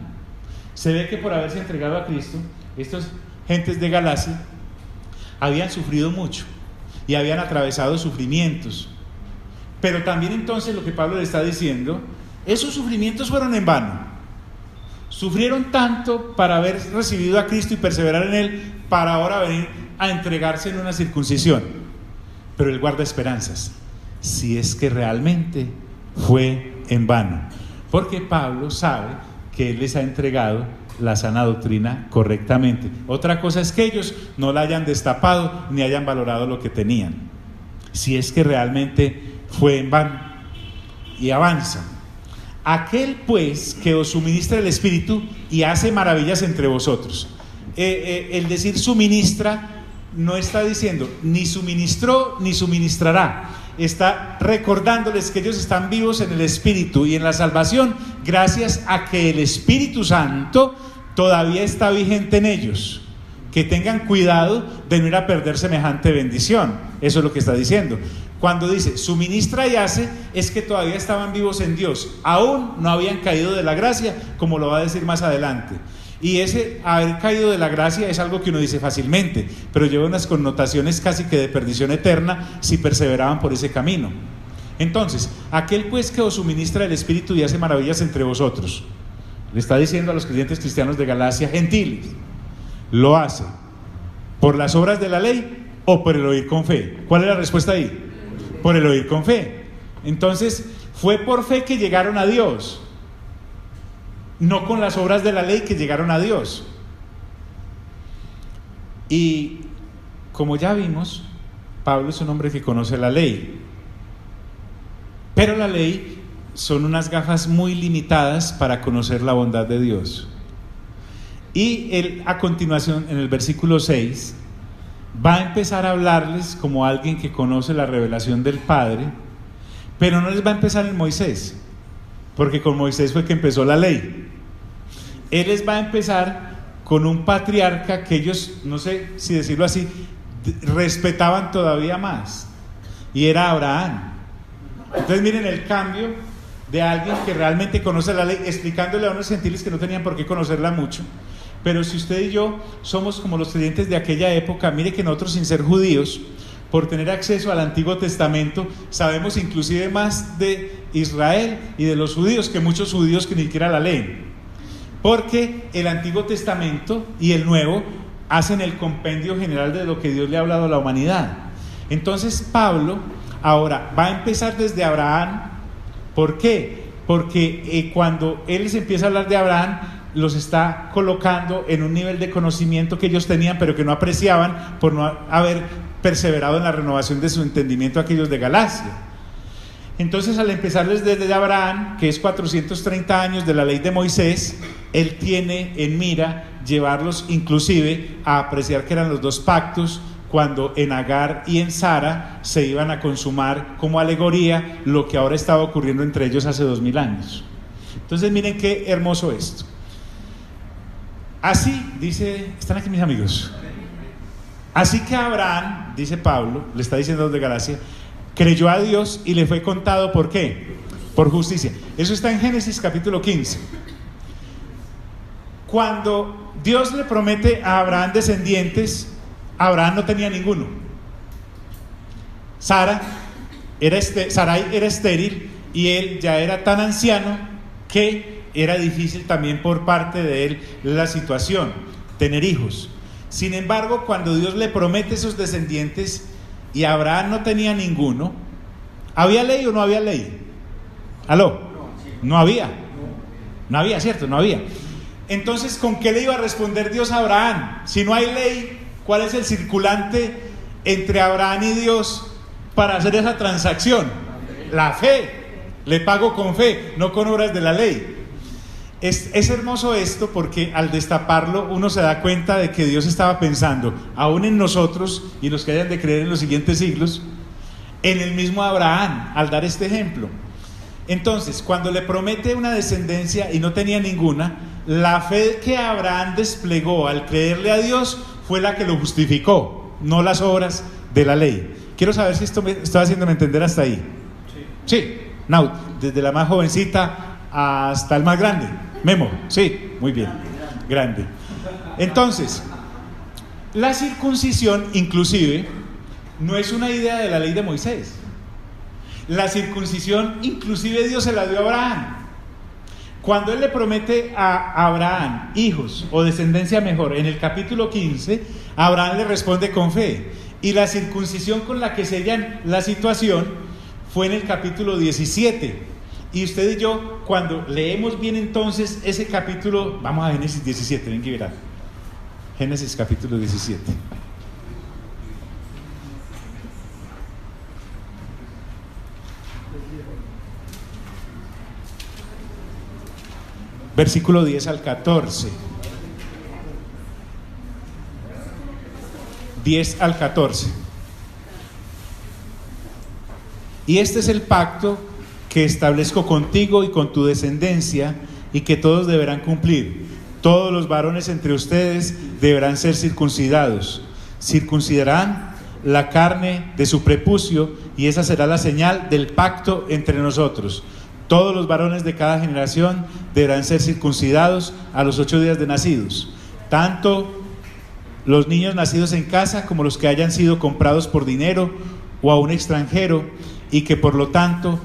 Se ve que por haberse entregado a Cristo, estas gentes de Galacia habían sufrido mucho y habían atravesado sufrimientos. Pero también entonces lo que Pablo le está diciendo: esos sufrimientos fueron en vano. Sufrieron tanto para haber recibido a Cristo y perseverar en Él, para ahora venir a entregarse en una circuncisión. Pero Él guarda esperanzas, si es que realmente fue en vano, porque Pablo sabe que Él les ha entregado la sana doctrina correctamente. Otra cosa es que ellos no la hayan destapado ni hayan valorado lo que tenían. Si es que realmente fue en vano. Y avanza: aquel pues que os suministra el Espíritu y hace maravillas entre vosotros. El decir suministra no está diciendo ni suministró ni suministrará. Está recordándoles que ellos están vivos en el Espíritu y en la salvación gracias a que el Espíritu Santo todavía está vigente en ellos. Que tengan cuidado de no ir a perder semejante bendición. Eso es lo que está diciendo. Cuando dice suministra y hace, es que todavía estaban vivos en Dios, aún no habían caído de la gracia, como lo va a decir más adelante. Y ese haber caído de la gracia es algo que uno dice fácilmente, pero lleva unas connotaciones casi que de perdición eterna si perseveraban por ese camino. Entonces, aquel pues que os suministra el Espíritu y hace maravillas entre vosotros, le está diciendo a los creyentes cristianos de Galacia, gentiles, ¿lo hace por las obras de la ley o por el oír con fe? ¿Cuál es la respuesta ahí? Por el oír con fe. Entonces, fue por fe que llegaron a Dios, no con las obras de la ley que llegaron a Dios. Y como ya vimos, Pablo es un hombre que conoce la ley, pero la ley son unas gafas muy limitadas para conocer la bondad de Dios. Y él, a continuación, en el versículo 6, va a empezar a hablarles como alguien que conoce la revelación del Padre, pero no les va a empezar en Moisés, porque con Moisés fue que empezó la ley. Él les va a empezar con un patriarca que ellos, no sé si decirlo así, respetaban todavía más, y era Abraham. Entonces miren el cambio de alguien que realmente conoce la ley, explicándole a unos gentiles que no tenían por qué conocerla mucho. Pero si usted y yo somos como los creyentes de aquella época, mire que nosotros, sin ser judíos, por tener acceso al Antiguo Testamento, sabemos inclusive más de Israel y de los judíos que muchos judíos que ni siquiera la leen, porque el Antiguo Testamento y el Nuevo hacen el compendio general de lo que Dios le ha hablado a la humanidad. Entonces Pablo ahora va a empezar desde Abraham. ¿Por qué? Porque cuando él les empieza a hablar de Abraham, los está colocando en un nivel de conocimiento que ellos tenían, pero que no apreciaban por no haber perseverado en la renovación de su entendimiento aquellos de Galacia. Entonces, al empezarles desde Abraham, que es 430 años de la ley de Moisés, él tiene en mira llevarlos inclusive a apreciar que eran los 2 pactos, cuando en Agar y en Sara se iban a consumar como alegoría lo que ahora estaba ocurriendo entre ellos hace 2000 años. Entonces miren qué hermoso esto. Así, dice, ¿están aquí mis amigos? Así que Abraham, dice Pablo, le está diciendo a los de Galacia, creyó a Dios y le fue contado, ¿por qué? Por justicia. Eso está en Génesis capítulo 15. Cuando Dios le promete a Abraham descendientes, Abraham no tenía ninguno. Sarai era estéril y él ya era tan anciano que era difícil también por parte de él la situación, tener hijos. Sin embargo, cuando Dios le promete esos descendientes y Abraham no tenía ninguno, ¿había ley o no había ley? ¿Aló? No había, ¿cierto? No había. Entonces, ¿con qué le iba a responder Dios a Abraham? Si no hay ley, ¿cuál es el circulante entre Abraham y Dios para hacer esa transacción? La fe. Le pago con fe, no con obras de la ley. Es hermoso esto porque al destaparlo uno se da cuenta de que Dios estaba pensando aún en nosotros y los que hayan de creer en los siguientes siglos, en el mismo Abraham al dar este ejemplo. Entonces, cuando le promete una descendencia y no tenía ninguna, la fe que Abraham desplegó al creerle a Dios fue la que lo justificó, no las obras de la ley. Quiero saber si esto me está haciéndome entender hasta ahí. Sí, Naut, desde la más jovencita hasta el más grande. Memo, sí, muy bien, grande. Entonces, la circuncisión inclusive no es una idea de la ley de Moisés. La circuncisión inclusive Dios se la dio a Abraham. Cuando él le promete a Abraham hijos o descendencia mejor, en el capítulo 15, Abraham le responde con fe. Y la circuncisión con la que sellan la situación fue en el capítulo 17. Y usted y yo, cuando leemos bien entonces ese capítulo, vamos a Génesis 17, ven que verá. Génesis capítulo 17. Versículo 10 al 14. 10 al 14. Y este es el pacto que establezco contigo y con tu descendencia, y que todos deberán cumplir. Todos los varones entre ustedes deberán ser circuncidados. Circuncidarán la carne de su prepucio, y esa será la señal del pacto entre nosotros. Todos los varones de cada generación deberán ser circuncidados a los 8 días de nacidos, tanto los niños nacidos en casa como los que hayan sido comprados por dinero o a un extranjero, y que por lo tanto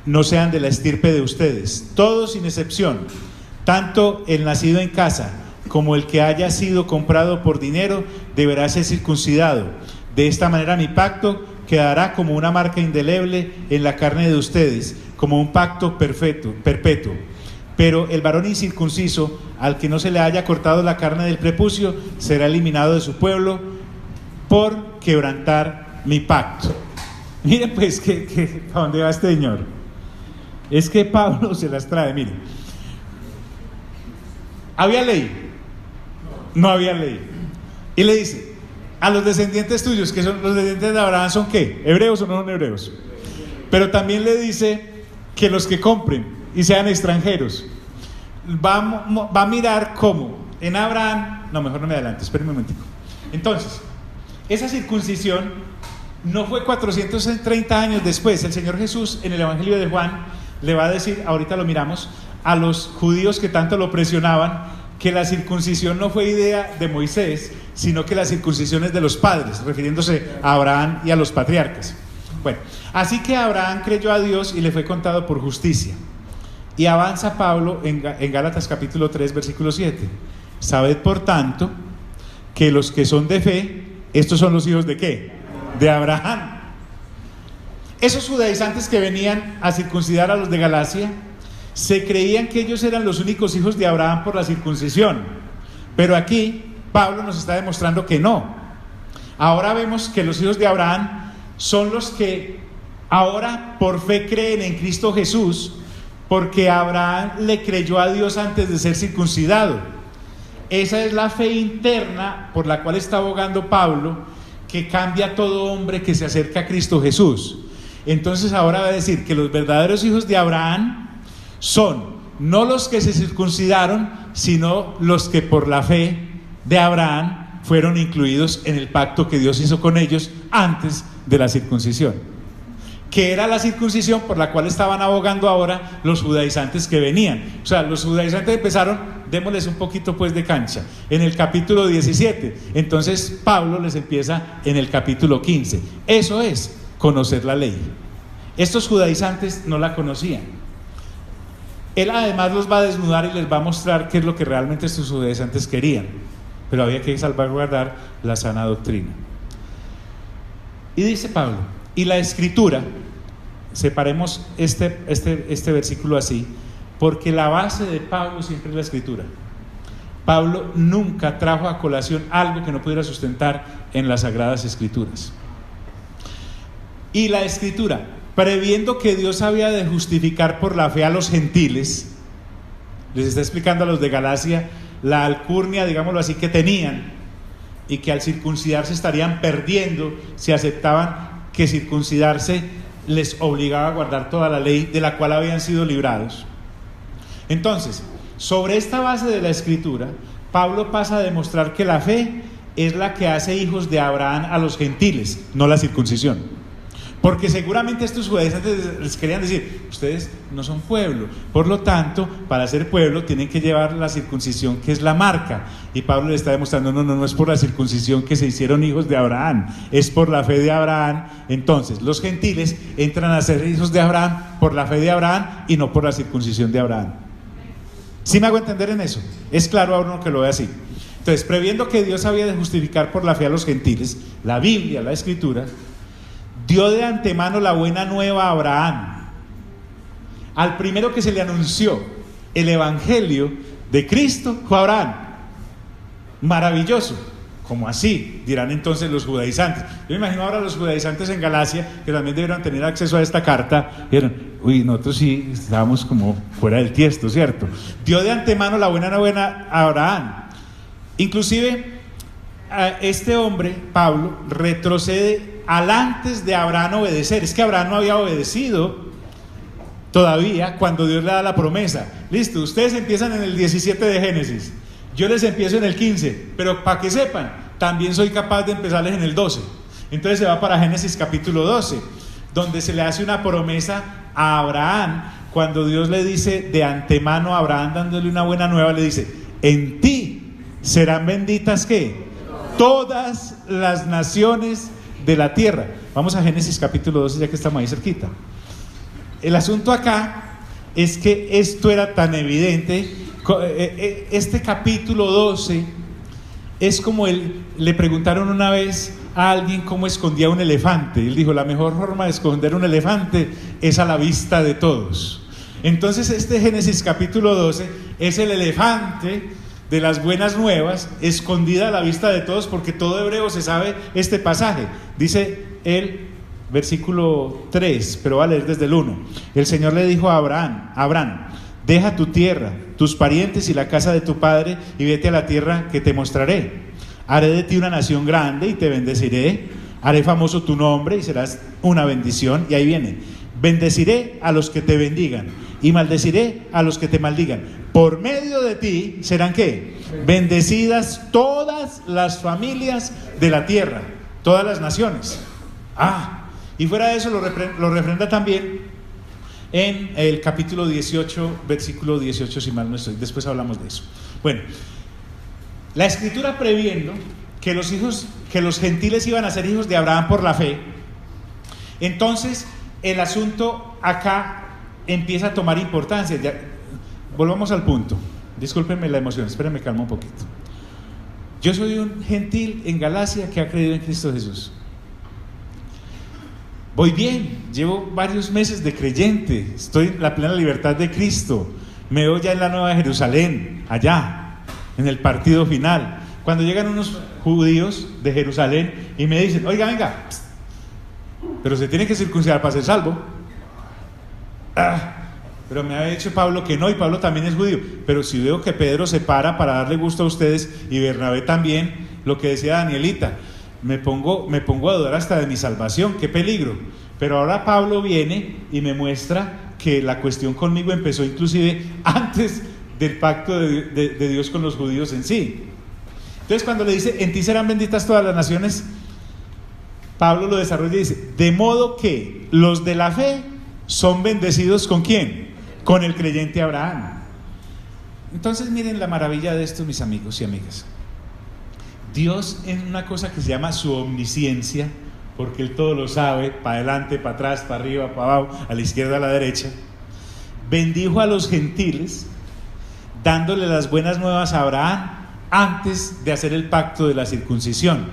no sean de la estirpe de ustedes. Todos sin excepción, tanto el nacido en casa como el que haya sido comprado por dinero, deberá ser circuncidado. De esta manera mi pacto quedará como una marca indeleble en la carne de ustedes, como un pacto perpetuo. Pero el varón incircunciso, al que no se le haya cortado la carne del prepucio, será eliminado de su pueblo por quebrantar mi pacto. Miren pues ¿a dónde va este señor? Es que Pablo se las trae, miren. ¿Había ley? No había ley. Y le dice, a los descendientes tuyos, que son los descendientes de Abraham, ¿son qué? ¿Hebreos o no son hebreos? Pero también le dice que los que compren y sean extranjeros, va a mirar cómo en Abraham, no, mejor no me adelanto, espérenme un momentico. Entonces, esa circuncisión no fue 430 años después. El Señor Jesús en el Evangelio de Juan le va a decir, ahorita lo miramos, a los judíos que tanto lo presionaban, que la circuncisión no fue idea de Moisés, sino que la circuncisión es de los padres, refiriéndose a Abraham y a los patriarcas. Bueno, así que Abraham creyó a Dios y le fue contado por justicia. Y avanza Pablo en Gálatas capítulo 3, versículo 7. Sabed por tanto que los que son de fe, estos son los hijos de ¿qué? De Abraham. Esos judaizantes que venían a circuncidar a los de Galacia, se creían que ellos eran los únicos hijos de Abraham por la circuncisión. Pero aquí Pablo nos está demostrando que no. Ahora vemos que los hijos de Abraham son los que ahora por fe creen en Cristo Jesús, porque Abraham le creyó a Dios antes de ser circuncidado. Esa es la fe interna por la cual está abogando Pablo, que cambia a todo hombre que se acerca a Cristo Jesús. Entonces ahora va a decir que los verdaderos hijos de Abraham son no los que se circuncidaron, sino los que por la fe de Abraham fueron incluidos en el pacto que Dios hizo con ellos antes de la circuncisión, que era la circuncisión por la cual estaban abogando ahora los judaizantes que venían. O sea, los judaizantes empezaron, démosles un poquito pues de cancha, en el capítulo 17, entonces Pablo les empieza en el capítulo 15. Eso es conocer la ley. Estos judaizantes no la conocían. Él además los va a desnudar y les va a mostrar qué es lo que realmente estos judaizantes querían, pero había que salvaguardar la sana doctrina. Y dice Pablo, y la escritura, separemos este versículo así, porque la base de Pablo siempre es la escritura. Pablo nunca trajo a colación algo que no pudiera sustentar en las Sagradas Escrituras. Y la Escritura, previendo que Dios había de justificar por la fe a los gentiles, les está explicando a los de Galacia la alcurnia, digámoslo así, que tenían, y que al circuncidarse estarían perdiendo si aceptaban que circuncidarse les obligaba a guardar toda la ley de la cual habían sido librados. Entonces, sobre esta base de la Escritura, Pablo pasa a demostrar que la fe es la que hace hijos de Abraham a los gentiles, no la circuncisión. Porque seguramente estos judaizantes les querían decir: ustedes no son pueblo, por lo tanto, para ser pueblo tienen que llevar la circuncisión, que es la marca. Y Pablo le está demostrando: no es por la circuncisión que se hicieron hijos de Abraham, es por la fe de Abraham. Entonces, los gentiles entran a ser hijos de Abraham por la fe de Abraham y no por la circuncisión de Abraham. ¿Sí me hago entender en eso? Es claro a uno que lo ve así. Entonces, previendo que Dios había de justificar por la fe a los gentiles, la Biblia, la Escritura, dio de antemano la buena nueva a Abraham. Al primero que se le anunció el evangelio de Cristo fue Abraham. Maravilloso. ¿Cómo así? Dirán entonces los judaizantes. Yo me imagino ahora los judaizantes en Galacia, que también debieron tener acceso a esta carta, dijeron: uy, nosotros sí estábamos como fuera del tiesto, ¿cierto? Dio de antemano la buena nueva a Abraham. Inclusive este hombre, Pablo, retrocede al antes de Abraham obedecer. Es que Abraham no había obedecido todavía cuando Dios le da la promesa. Listo, ustedes empiezan en el 17 de Génesis, yo les empiezo en el 15, pero para que sepan, también soy capaz de empezarles en el 12. Entonces se va para Génesis capítulo 12, donde se le hace una promesa a Abraham, cuando Dios le dice de antemano a Abraham, dándole una buena nueva, le dice: en ti serán benditas, ¿qué? Todas las naciones de la tierra. Vamos a Génesis capítulo 12, ya que estamos ahí cerquita. El asunto acá es que esto era tan evidente. Este capítulo 12 es como le preguntaron una vez a alguien cómo escondía un elefante. Él dijo: la mejor forma de esconder un elefante es a la vista de todos. Entonces este Génesis capítulo 12 es el elefante de las buenas nuevas, escondida a la vista de todos, porque todo hebreo se sabe este pasaje. Dice el versículo 3, pero va a leer desde el 1. El Señor le dijo a Abraham: deja tu tierra, tus parientes y la casa de tu padre, y vete a la tierra que te mostraré. Haré de ti una nación grande y te bendeciré. Haré famoso tu nombre y serás una bendición. Y ahí viene: bendeciré a los que te bendigan y maldeciré a los que te maldigan. Por medio de ti serán ¿qué? Bendecidas todas las familias de la tierra, todas las naciones. Y fuera de eso lo refrenda también en el capítulo 18, versículo 18, si mal no estoy. Después hablamos de eso. Bueno, la Escritura, previendo que los gentiles iban a ser hijos de Abraham por la fe, entonces el asunto acá empieza a tomar importancia. Volvamos al punto. Discúlpenme la emoción, espérenme, calma un poquito. Yo soy un gentil en Galacia que ha creído en Cristo Jesús. Voy bien, llevo varios meses de creyente, estoy en la plena libertad de Cristo. Me veo ya en la Nueva Jerusalén, allá, en el partido final. Cuando llegan unos judíos de Jerusalén y me dicen: oiga, venga, pero se tiene que circuncidar para ser salvo. Pero me ha dicho Pablo que no, y Pablo también es judío. Pero si veo que Pedro se para darle gusto a ustedes, y Bernabé también, lo que decía Danielita, me pongo a dudar hasta de mi salvación. ¡Qué peligro! Pero ahora Pablo viene y me muestra que la cuestión conmigo empezó inclusive antes del pacto de Dios con los judíos en sí. Entonces, cuando le dice: en ti serán benditas todas las naciones, Pablo lo desarrolla y dice: de modo que los de la fe son bendecidos ¿con quién? Con el creyente Abraham. Entonces, miren la maravilla de esto, mis amigos y amigas. Dios, en una cosa que se llama su omnisciencia, porque Él todo lo sabe, para adelante, para atrás, para arriba, para abajo, a la izquierda, a la derecha, bendijo a los gentiles dándole las buenas nuevas a Abraham antes de hacer el pacto de la circuncisión.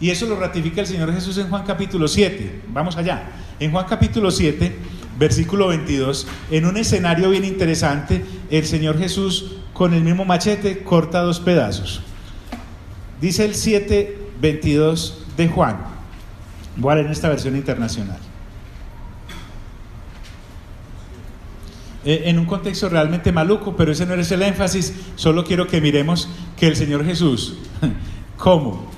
Y eso lo ratifica el Señor Jesús en Juan capítulo 7. Vamos allá. En Juan capítulo 7, versículo 22, en un escenario bien interesante, el Señor Jesús con el mismo machete corta 2 pedazos. Dice el 7:22 de Juan. Voy a leer en esta versión internacional. En un contexto realmente maluco, pero ese no es el énfasis. Solo quiero que miremos que el Señor Jesús, como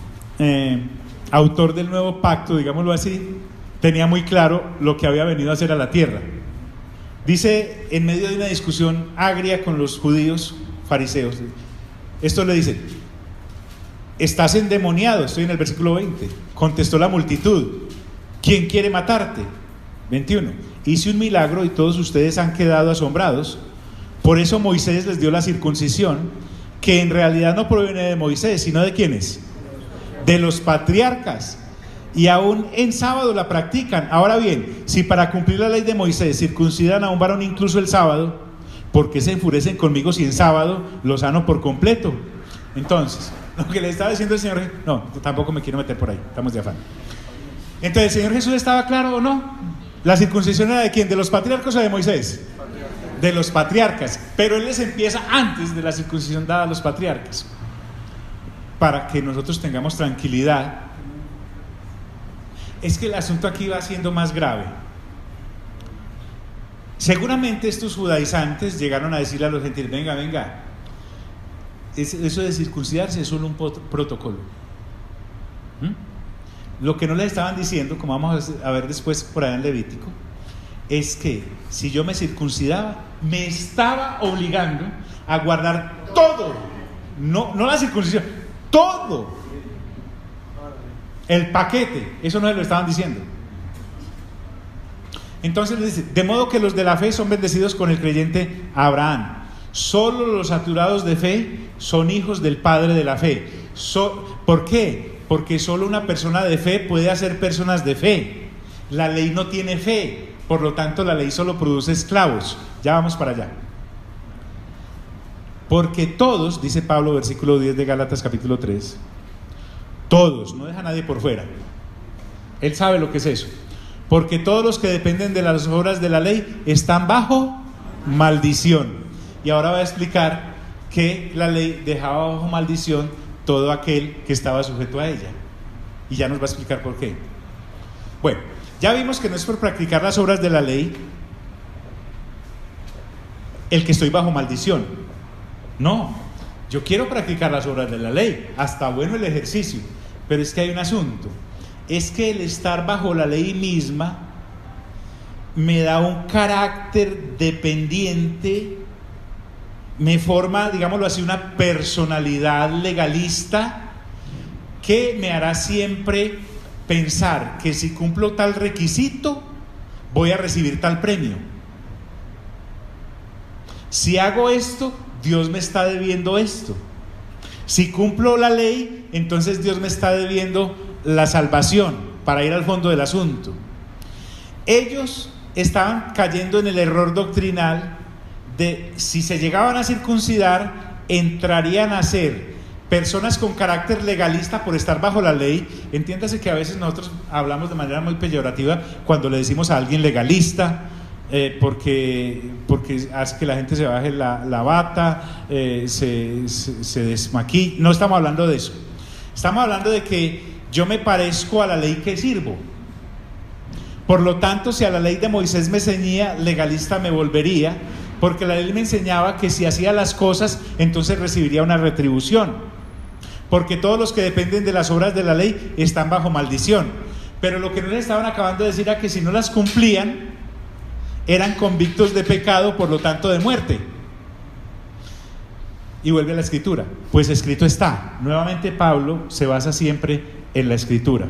autor del nuevo pacto, digámoslo así, tenía muy claro lo que había venido a hacer a la tierra. Dice, en medio de una discusión agria con los judíos fariseos, esto le dice: estás endemoniado. Estoy en el versículo 20. Contestó la multitud: ¿quién quiere matarte? 21. Hice un milagro y todos ustedes han quedado asombrados. Por eso Moisés les dio la circuncisión, que en realidad no proviene de Moisés, sino de ¿quiénes? De los patriarcas. Y aún en sábado la practican. Ahora bien, si para cumplir la ley de Moisés circuncidan a un varón incluso el sábado, ¿por qué se enfurecen conmigo si en sábado lo sano por completo? Entonces, lo que le estaba diciendo el Señor, no, tampoco me quiero meter por ahí, estamos de afán. Entonces, ¿el Señor Jesús estaba claro o no? ¿La circuncisión era de quién? ¿De los patriarcas o de Moisés? De los patriarcas. Pero Él les empieza antes de la circuncisión dada a los patriarcas, para que nosotros tengamos tranquilidad. Es que el asunto aquí va siendo más grave. Seguramente estos judaizantes llegaron a decirle a los gentiles: venga, eso de circuncidarse es solo un protocolo. Lo que no les estaban diciendo, como vamos a ver después por allá en Levítico, es que si yo me circuncidaba, me estaba obligando a guardar todo, no la circuncisión, todo el paquete. Eso no les lo estaban diciendo. Entonces les dice: de modo que los de la fe son bendecidos con el creyente Abraham. Solo los saturados de fe son hijos del Padre de la fe. ¿Por qué? Porque solo una persona de fe puede hacer personas de fe. La ley no tiene fe, por lo tanto la ley solo produce esclavos. Ya vamos para allá. Porque todos, dice Pablo, versículo 10 de Gálatas capítulo 3, todos, no deja a nadie por fuera. Él sabe lo que es eso. Porque todos los que dependen de las obras de la ley están bajo maldición. Y ahora va a explicar que la ley dejaba bajo maldición todo aquel que estaba sujeto a ella. Y ya nos va a explicar por qué. Bueno, ya vimos que no es por practicar las obras de la ley el que estoy bajo maldición. No, yo quiero practicar las obras de la ley, hasta bueno el ejercicio. Pero es que hay un asunto. Es que el estar bajo la ley misma me da un carácter dependiente, me forma, digámoslo así, una personalidad legalista que me hará siempre pensar que si cumplo tal requisito voy a recibir tal premio. Si hago esto, Dios me está debiendo esto. Si cumplo la ley, entonces Dios me está debiendo la salvación, para ir al fondo del asunto. Ellos estaban cayendo en el error doctrinal de si se llegaban a circuncidar, entrarían a ser personas con carácter legalista por estar bajo la ley. Entiéndase que a veces nosotros hablamos de manera muy peyorativa cuando le decimos a alguien legalista, porque hace que la gente se baje la bata, se desmaquille. No estamos hablando de eso. Estamos hablando de que yo me parezco a la ley que sirvo. Por lo tanto, si a la ley de Moisés me ceñía, legalista me volvería, porque la ley me enseñaba que si hacía las cosas, entonces recibiría una retribución. Porque todos los que dependen de las obras de la ley están bajo maldición. Pero lo que no les estaban acabando de decir era que si no las cumplían, eran convictos de pecado, por lo tanto de muerte. Y vuelve a la escritura: pues escrito está. Nuevamente Pablo se basa siempre en la escritura.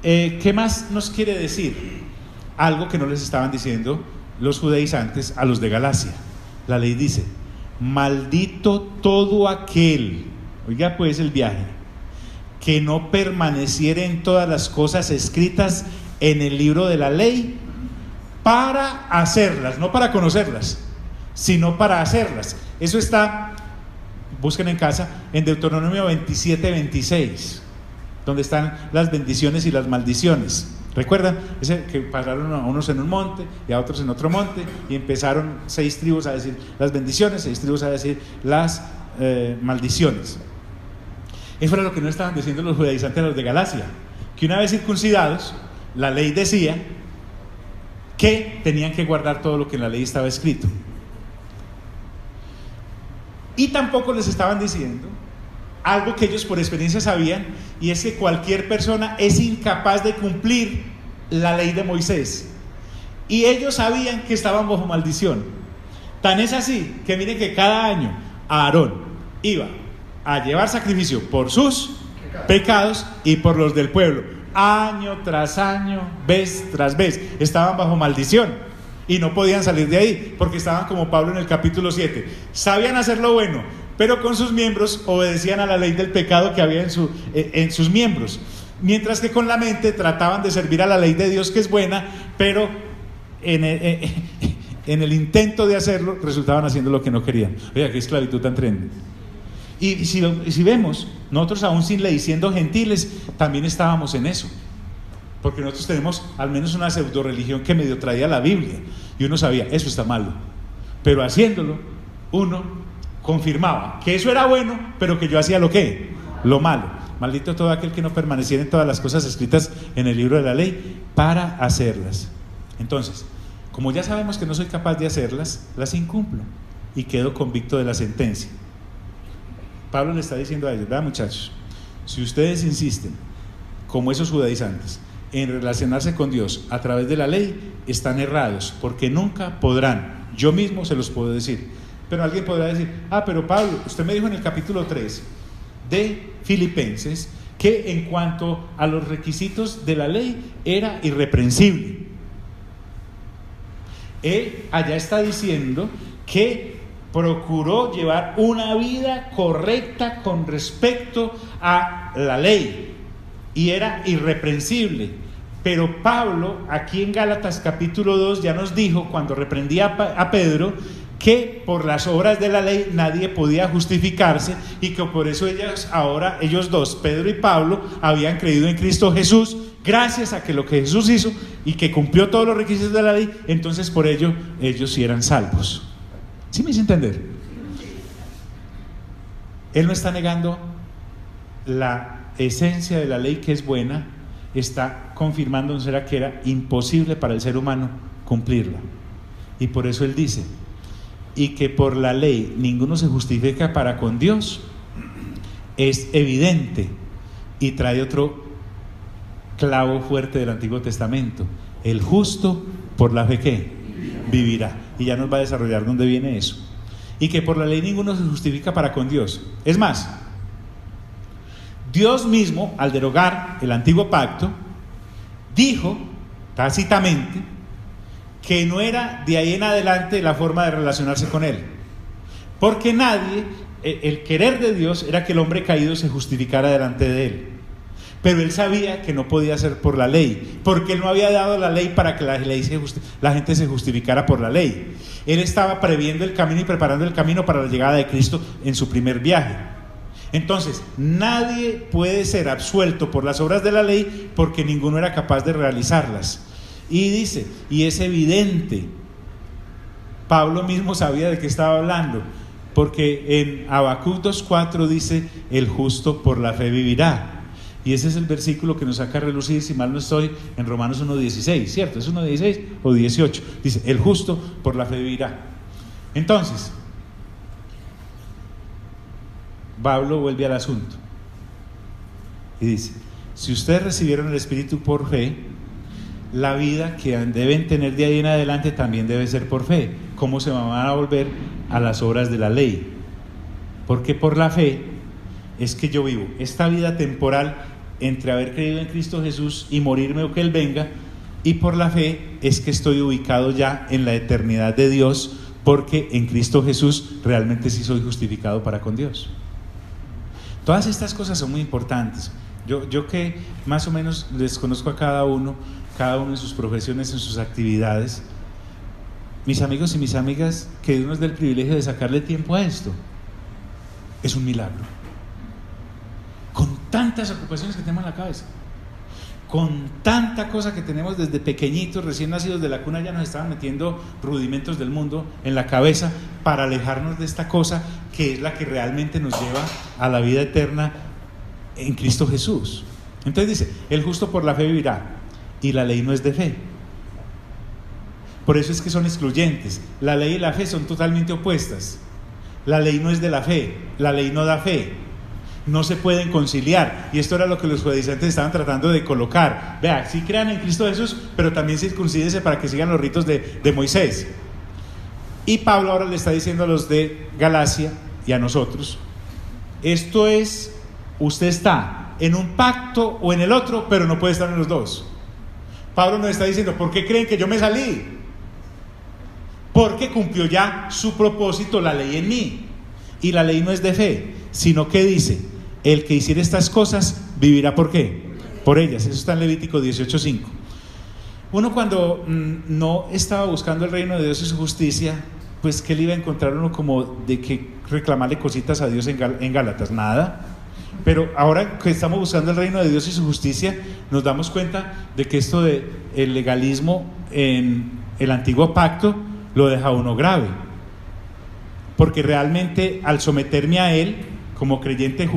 ¿Qué más nos quiere decir? Algo que no les estaban diciendo los judaizantes a los de Galacia. La ley dice: maldito todo aquel, oiga pues el viaje, que no permaneciera en todas las cosas escritas en el libro de la ley, para hacerlas, no para conocerlas, sino para hacerlas. Eso está, busquen en casa, en Deuteronomio 27:26, donde están las bendiciones y las maldiciones. ¿Recuerdan? Ese que pararon a unos en un monte y a otros en otro monte y empezaron 6 tribus a decir las bendiciones, 6 tribus a decir las maldiciones. Eso era lo que no estaban diciendo los judaizantes a los de Galacia, que una vez circuncidados, la ley decía que tenían que guardar todo lo que en la ley estaba escrito. Y tampoco les estaban diciendo algo que ellos por experiencia sabían, y es que cualquier persona es incapaz de cumplir la ley de Moisés. Y ellos sabían que estaban bajo maldición. Tan es así que miren que cada año Aarón iba a llevar sacrificio por sus pecados y por los del pueblo. Año tras año, vez tras vez, estaban bajo maldición y no podían salir de ahí, porque estaban como Pablo en el capítulo 7. Sabían hacer lo bueno, pero con sus miembros obedecían a la ley del pecado que había en sus miembros, mientras que con la mente trataban de servir a la ley de Dios, que es buena, pero en el intento de hacerlo resultaban haciendo lo que no querían. Oiga, qué esclavitud tan tremenda. Y si vemos, nosotros aún sin ley, siendo gentiles, también estábamos en eso, porque nosotros tenemos al menos una pseudo religión que medio traía la Biblia, y uno sabía, eso está malo, pero haciéndolo, uno confirmaba que eso era bueno, pero que yo hacía lo malo. Maldito todo aquel que no permaneciera en todas las cosas escritas en el libro de la ley para hacerlas. Entonces, como ya sabemos que no soy capaz de hacerlas, las incumplo y quedo convicto de la sentencia. Pablo le está diciendo a ellos, vean muchachos, si ustedes insisten, como esos judaizantes, en relacionarse con Dios a través de la ley, están errados, porque nunca podrán. Yo mismo se los puedo decir. Pero alguien podrá decir, pero Pablo, usted me dijo en el capítulo 3 de Filipenses que en cuanto a los requisitos de la ley era irreprensible. Él allá está diciendo que procuró llevar una vida correcta con respecto a la ley y era irreprensible. Pero Pablo aquí en Gálatas capítulo 2 ya nos dijo, cuando reprendía a Pedro, que por las obras de la ley nadie podía justificarse, y que por eso ellos dos, Pedro y Pablo, habían creído en Cristo Jesús, gracias a que lo que Jesús hizo y que cumplió todos los requisitos de la ley, entonces por ello ellos sí eran salvos. ¿Sí me hice entender? Él no está negando la esencia de la ley, que es buena, está confirmando en ser que era imposible para el ser humano cumplirla, y por eso él dice, y que por la ley ninguno se justifica para con Dios, es evidente, y trae otro clavo fuerte del Antiguo Testamento: el justo por la fe ¿qué? Vivirá. Y ya nos va a desarrollar dónde viene eso. Y que por la ley ninguno se justifica para con Dios. Es más, Dios mismo, al derogar el antiguo pacto, dijo tácitamente que no era de ahí en adelante la forma de relacionarse con Él, porque el querer de Dios era que el hombre caído se justificara delante de Él, pero Él sabía que no podía ser por la ley, porque Él no había dado la ley para que la gente se justificara por la ley. Él estaba previendo el camino y preparando el camino para la llegada de Cristo en su primer viaje. Entonces, nadie puede ser absuelto por las obras de la ley, porque ninguno era capaz de realizarlas. Y dice, y es evidente, Pablo mismo sabía de qué estaba hablando, porque en Habacuc 2:4 dice, el justo por la fe vivirá. Y ese es el versículo que nos saca a relucir, si mal no estoy, en Romanos 1:16, ¿cierto? ¿Es 1:16 o 18? Dice, el justo por la fe vivirá. Entonces, Pablo vuelve al asunto y dice, si ustedes recibieron el Espíritu por fe, la vida que deben tener de ahí en adelante también debe ser por fe. ¿Cómo se van a volver a las obras de la ley? Porque por la fe es que yo vivo esta vida temporal entre haber creído en Cristo Jesús y morirme o que Él venga, y por la fe es que estoy ubicado ya en la eternidad de Dios, porque en Cristo Jesús realmente sí soy justificado para con Dios. Todas estas cosas son muy importantes. Yo que más o menos les conozco a cada uno en sus profesiones, en sus actividades, mis amigos y mis amigas, que Dios nos dé el privilegio de sacarle tiempo a esto, es un milagro. Con tantas ocupaciones que tenemos en la cabeza, Con tanta cosa que tenemos desde pequeñitos, recién nacidos de la cuna, ya nos estaban metiendo rudimentos del mundo en la cabeza para alejarnos de esta cosa que es la que realmente nos lleva a la vida eterna en Cristo Jesús. Entonces dice, el justo por la fe vivirá, y la ley no es de fe. Por eso es que son excluyentes. La ley y la fe son totalmente opuestas. La ley no es de la fe, la ley no da fe. No se pueden conciliar, y esto era lo que los judaizantes estaban tratando de colocar. Vea, sí crean en Cristo Jesús, pero también circuncídense para que sigan los ritos de Moisés. Y Pablo ahora le está diciendo a los de Galacia y a nosotros, esto es, usted está en un pacto o en el otro, pero no puede estar en los dos. Pablo nos está diciendo, ¿por qué creen que yo me salí? Porque cumplió ya su propósito la ley en mí, y la ley no es de fe, sino que dice, el que hiciera estas cosas vivirá, ¿por qué? Por ellas. Eso está en Levítico 18:5. Uno cuando no estaba buscando el reino de Dios y su justicia, pues ¿qué le iba a encontrar uno como de que reclamarle cositas a Dios en Gálatas? Nada. Pero ahora que estamos buscando el reino de Dios y su justicia, nos damos cuenta de que esto de el legalismo en el antiguo pacto lo deja uno grave, porque realmente al someterme a él como creyente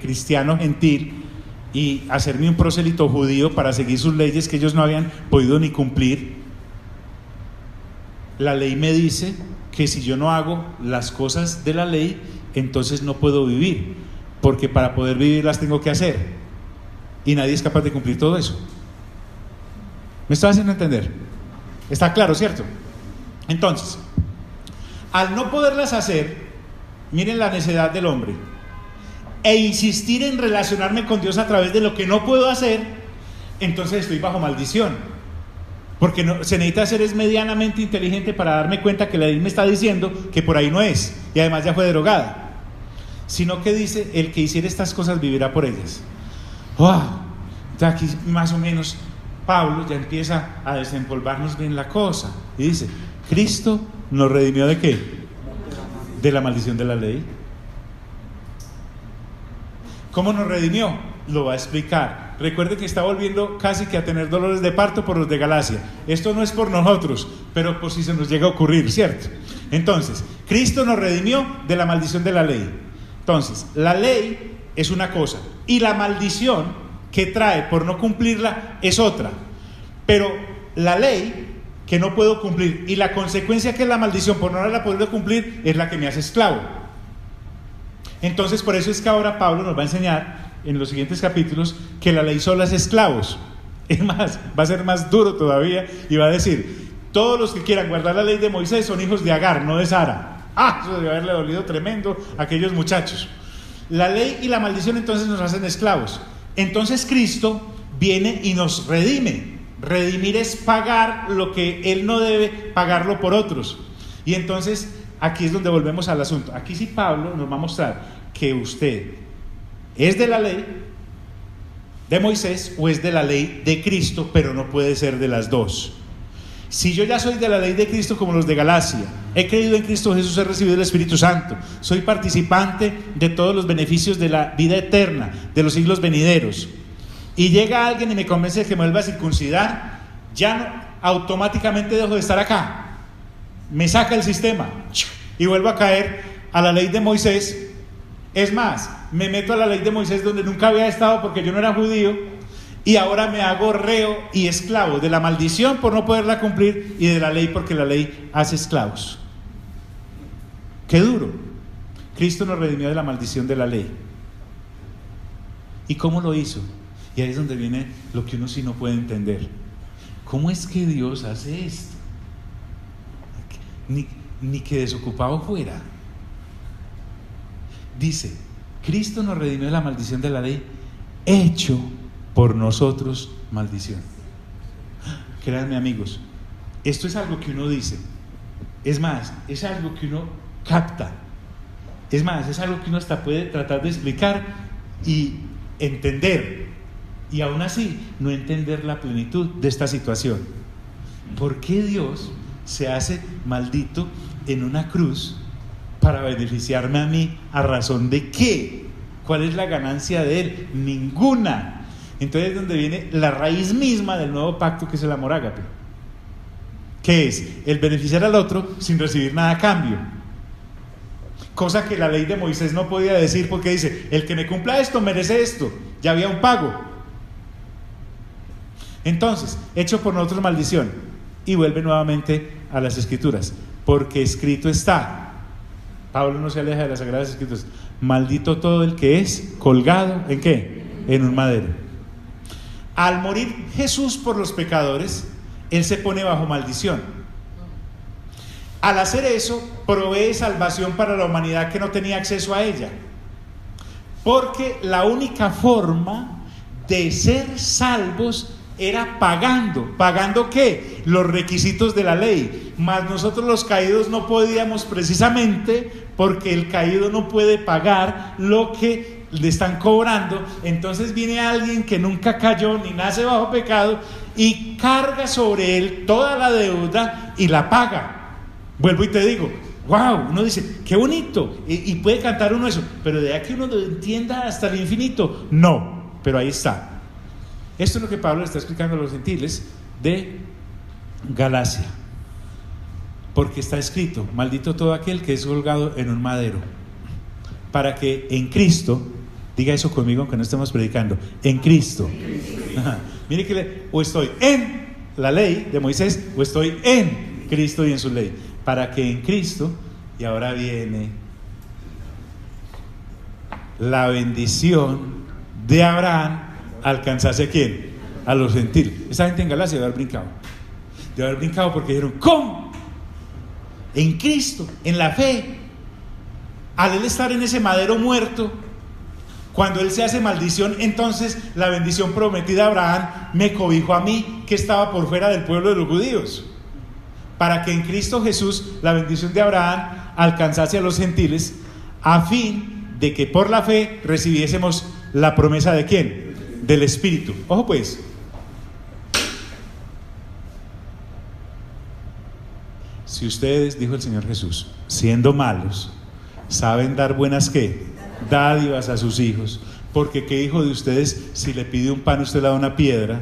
cristiano gentil y hacerme un prosélito judío para seguir sus leyes que ellos no habían podido ni cumplir, la ley me dice que si yo no hago las cosas de la ley, entonces no puedo vivir, porque para poder vivir las tengo que hacer, y nadie es capaz de cumplir todo eso. ¿Me estoy haciendo entender? Está claro, ¿cierto? Entonces, al no poderlas hacer, miren la necedad del hombre, e insistir en relacionarme con Dios a través de lo que no puedo hacer, entonces estoy bajo maldición, porque se necesita ser medianamente inteligente para darme cuenta que la ley me está diciendo que por ahí no es, y además ya fue derogada, sino que dice, el que hiciera estas cosas vivirá por ellas. Entonces aquí más o menos Pablo ya empieza a desempolvarnos bien la cosa, y dice, Cristo nos redimió ¿de qué? De la maldición de la ley. ¿Cómo nos redimió? Lo va a explicar. Recuerde que está volviendo casi que a tener dolores de parto por los de Galacia. Esto no es por nosotros, pero por si se nos llega a ocurrir, ¿cierto? Entonces, Cristo nos redimió de la maldición de la ley. Entonces, la ley es una cosa, y la maldición que trae por no cumplirla es otra. Pero la ley que no puedo cumplir, y la consecuencia que es la maldición por no haberla podido cumplir, es la que me hace esclavo. Entonces por eso es que ahora Pablo nos va a enseñar en los siguientes capítulos que la ley solo es esclavos. Es más, va a ser más duro todavía, y va a decir, todos los que quieran guardar la ley de Moisés son hijos de Agar, no de Sara. Eso debe haberle dolido tremendo a aquellos muchachos. La ley y la maldición entonces nos hacen esclavos. Entonces Cristo viene y nos redime. Redimir es pagar lo que Él no debe pagarlo por otros. Y entonces aquí es donde volvemos al asunto. Aquí sí Pablo nos va a mostrar que usted es de la ley de Moisés o es de la ley de Cristo, pero no puede ser de las dos. Si yo ya soy de la ley de Cristo como los de Galacia, he creído en Cristo Jesús, he recibido el Espíritu Santo, soy participante de todos los beneficios de la vida eterna, de los siglos venideros, y llega alguien y me convence de que me vuelva a circuncidar, ya no, automáticamente dejo de estar acá, me saca el sistema y vuelvo a caer a la ley de Moisés. Es más, me meto a la ley de Moisés donde nunca había estado porque yo no era judío, y ahora me hago reo y esclavo de la maldición por no poderla cumplir, y de la ley porque la ley hace esclavos. ¡Qué duro! Cristo nos redimió de la maldición de la ley. ¿Y cómo lo hizo? Y ahí es donde viene lo que uno sí no puede entender. ¿Cómo es que Dios hace esto? Ni que desocupado fuera. Dice, Cristo nos redimió de la maldición de la ley, hecho por nosotros maldición. Créanme, amigos, esto es algo que uno dice, es más, es algo que uno capta, es más, es algo que uno hasta puede tratar de explicar y entender, y aún así no entender la plenitud de esta situación. ¿Por qué Dios se hace maldito en una cruz para beneficiarme a mí? ¿A razón de qué? ¿Cuál es la ganancia de Él? Ninguna. Entonces es donde viene la raíz misma del nuevo pacto, que es el amor ágape, que es el beneficiar al otro sin recibir nada a cambio, cosa que la ley de Moisés no podía decir, porque dice: el que me cumpla esto merece esto. Ya había un pago. Entonces, hecho por nosotros maldición, y vuelve nuevamente a las Escrituras, porque escrito está. Pablo no se aleja de las Sagradas Escrituras: maldito todo el que es colgado, ¿en qué? En un madero. Al morir Jesús por los pecadores, Él se pone bajo maldición. Al hacer eso, provee salvación para la humanidad que no tenía acceso a ella, porque la única forma de ser salvos era pagando. ¿Pagando qué? Los requisitos de la ley. Mas nosotros los caídos no podíamos, precisamente porque el caído no puede pagar lo que le están cobrando. Entonces viene alguien que nunca cayó ni nace bajo pecado y carga sobre él toda la deuda y la paga. Vuelvo y te digo, wow, uno dice, qué bonito, y puede cantar uno eso, pero de ahí que uno lo entienda hasta el infinito, no, pero ahí está. Esto es lo que Pablo le está explicando a los gentiles de Galacia, porque está escrito: maldito todo aquel que es colgado en un madero, para que en Cristo, diga eso conmigo aunque no estemos predicando, en Cristo. Mire que o estoy en la ley de Moisés o estoy en Cristo y en su ley, para que en Cristo, y ahora viene la bendición de Abraham, alcanzase ¿a quién? A los gentiles. Esa gente en Galacia debe haber brincado porque dijeron: ¿cómo? En Cristo, en la fe, al él estar en ese madero muerto, cuando él se hace maldición, entonces la bendición prometida a Abraham me cobijó a mí, que estaba por fuera del pueblo de los judíos, para que en Cristo Jesús la bendición de Abraham alcanzase a los gentiles, a fin de que por la fe recibiésemos la promesa ¿de quién? Del Espíritu. Ojo pues, si ustedes, dijo el Señor Jesús, siendo malos, saben dar buenas ¿qué? Dádivas a sus hijos, porque ¿qué hijo de ustedes, si le pide un pan, usted le da una piedra?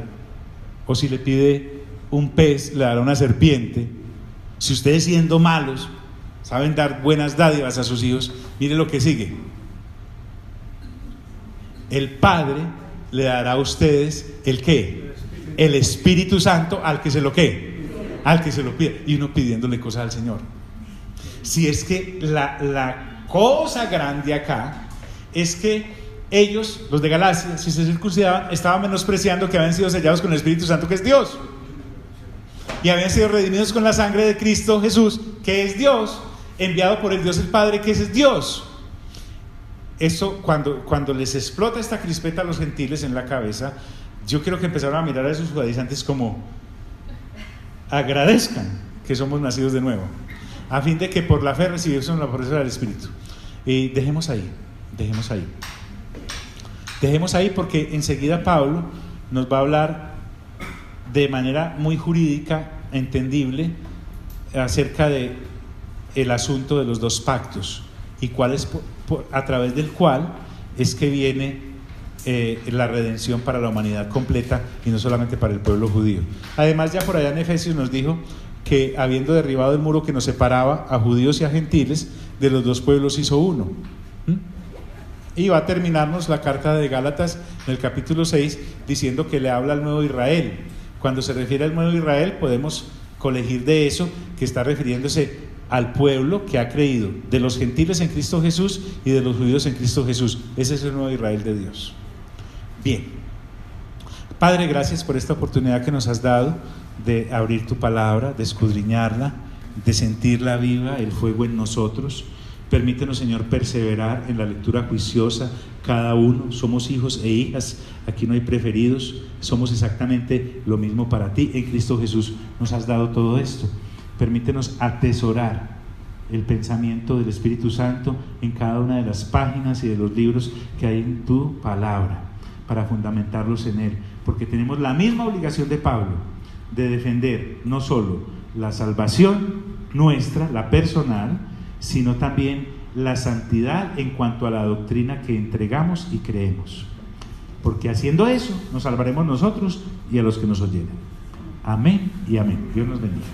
O si le pide un pez, le dará una serpiente. Si ustedes, siendo malos, saben dar buenas dádivas a sus hijos, mire lo que sigue: el Padre le dará a ustedes ¿el qué? El Espíritu Santo al que se lo ¿qué? Al que se lo pide. Y uno pidiéndole cosas al Señor. Si es que la cosa grande acá es que ellos, los de Galacia, si se circuncidaban, estaban menospreciando que habían sido sellados con el Espíritu Santo, que es Dios, y habían sido redimidos con la sangre de Cristo Jesús, que es Dios, enviado por el Dios el Padre, que es Dios. Eso, cuando les explota esta crispeta a los gentiles en la cabeza, yo quiero que empezaron a mirar a esos judaizantes como: agradezcan que somos nacidos de nuevo, a fin de que por la fe recibiésemos la promesa del Espíritu. Y dejemos ahí, porque enseguida Pablo nos va a hablar de manera muy jurídica, entendible, acerca de el asunto de los dos pactos y cuál es a través del cual es que viene la redención para la humanidad completa y no solamente para el pueblo judío. Además, ya por allá en Efesios nos dijo que habiendo derribado el muro que nos separaba a judíos y a gentiles, de los dos pueblos hizo uno. Y va a terminarnos la carta de Gálatas en el capítulo 6 diciendo que le habla al nuevo Israel. Cuando se refiere al nuevo Israel, podemos colegir de eso que está refiriéndose al pueblo que ha creído, de los gentiles en Cristo Jesús y de los judíos en Cristo Jesús. Ese es el nuevo Israel de Dios. Bien, Padre, gracias por esta oportunidad que nos has dado de abrir tu palabra, de escudriñarla, de sentirla viva, el fuego en nosotros. Permítenos, Señor, perseverar en la lectura juiciosa cada uno. Somos hijos e hijas, aquí no hay preferidos, somos exactamente lo mismo para ti. En Cristo Jesús nos has dado todo esto. Permítenos atesorar el pensamiento del Espíritu Santo en cada una de las páginas y de los libros que hay en tu palabra, para fundamentarlos en él, porque tenemos la misma obligación de Pablo de defender no solo la salvación nuestra, la personal, sino también la santidad en cuanto a la doctrina que entregamos y creemos. porque haciendo eso nos salvaremos nosotros y a los que nos oyen. Amén y amén. Dios nos bendiga.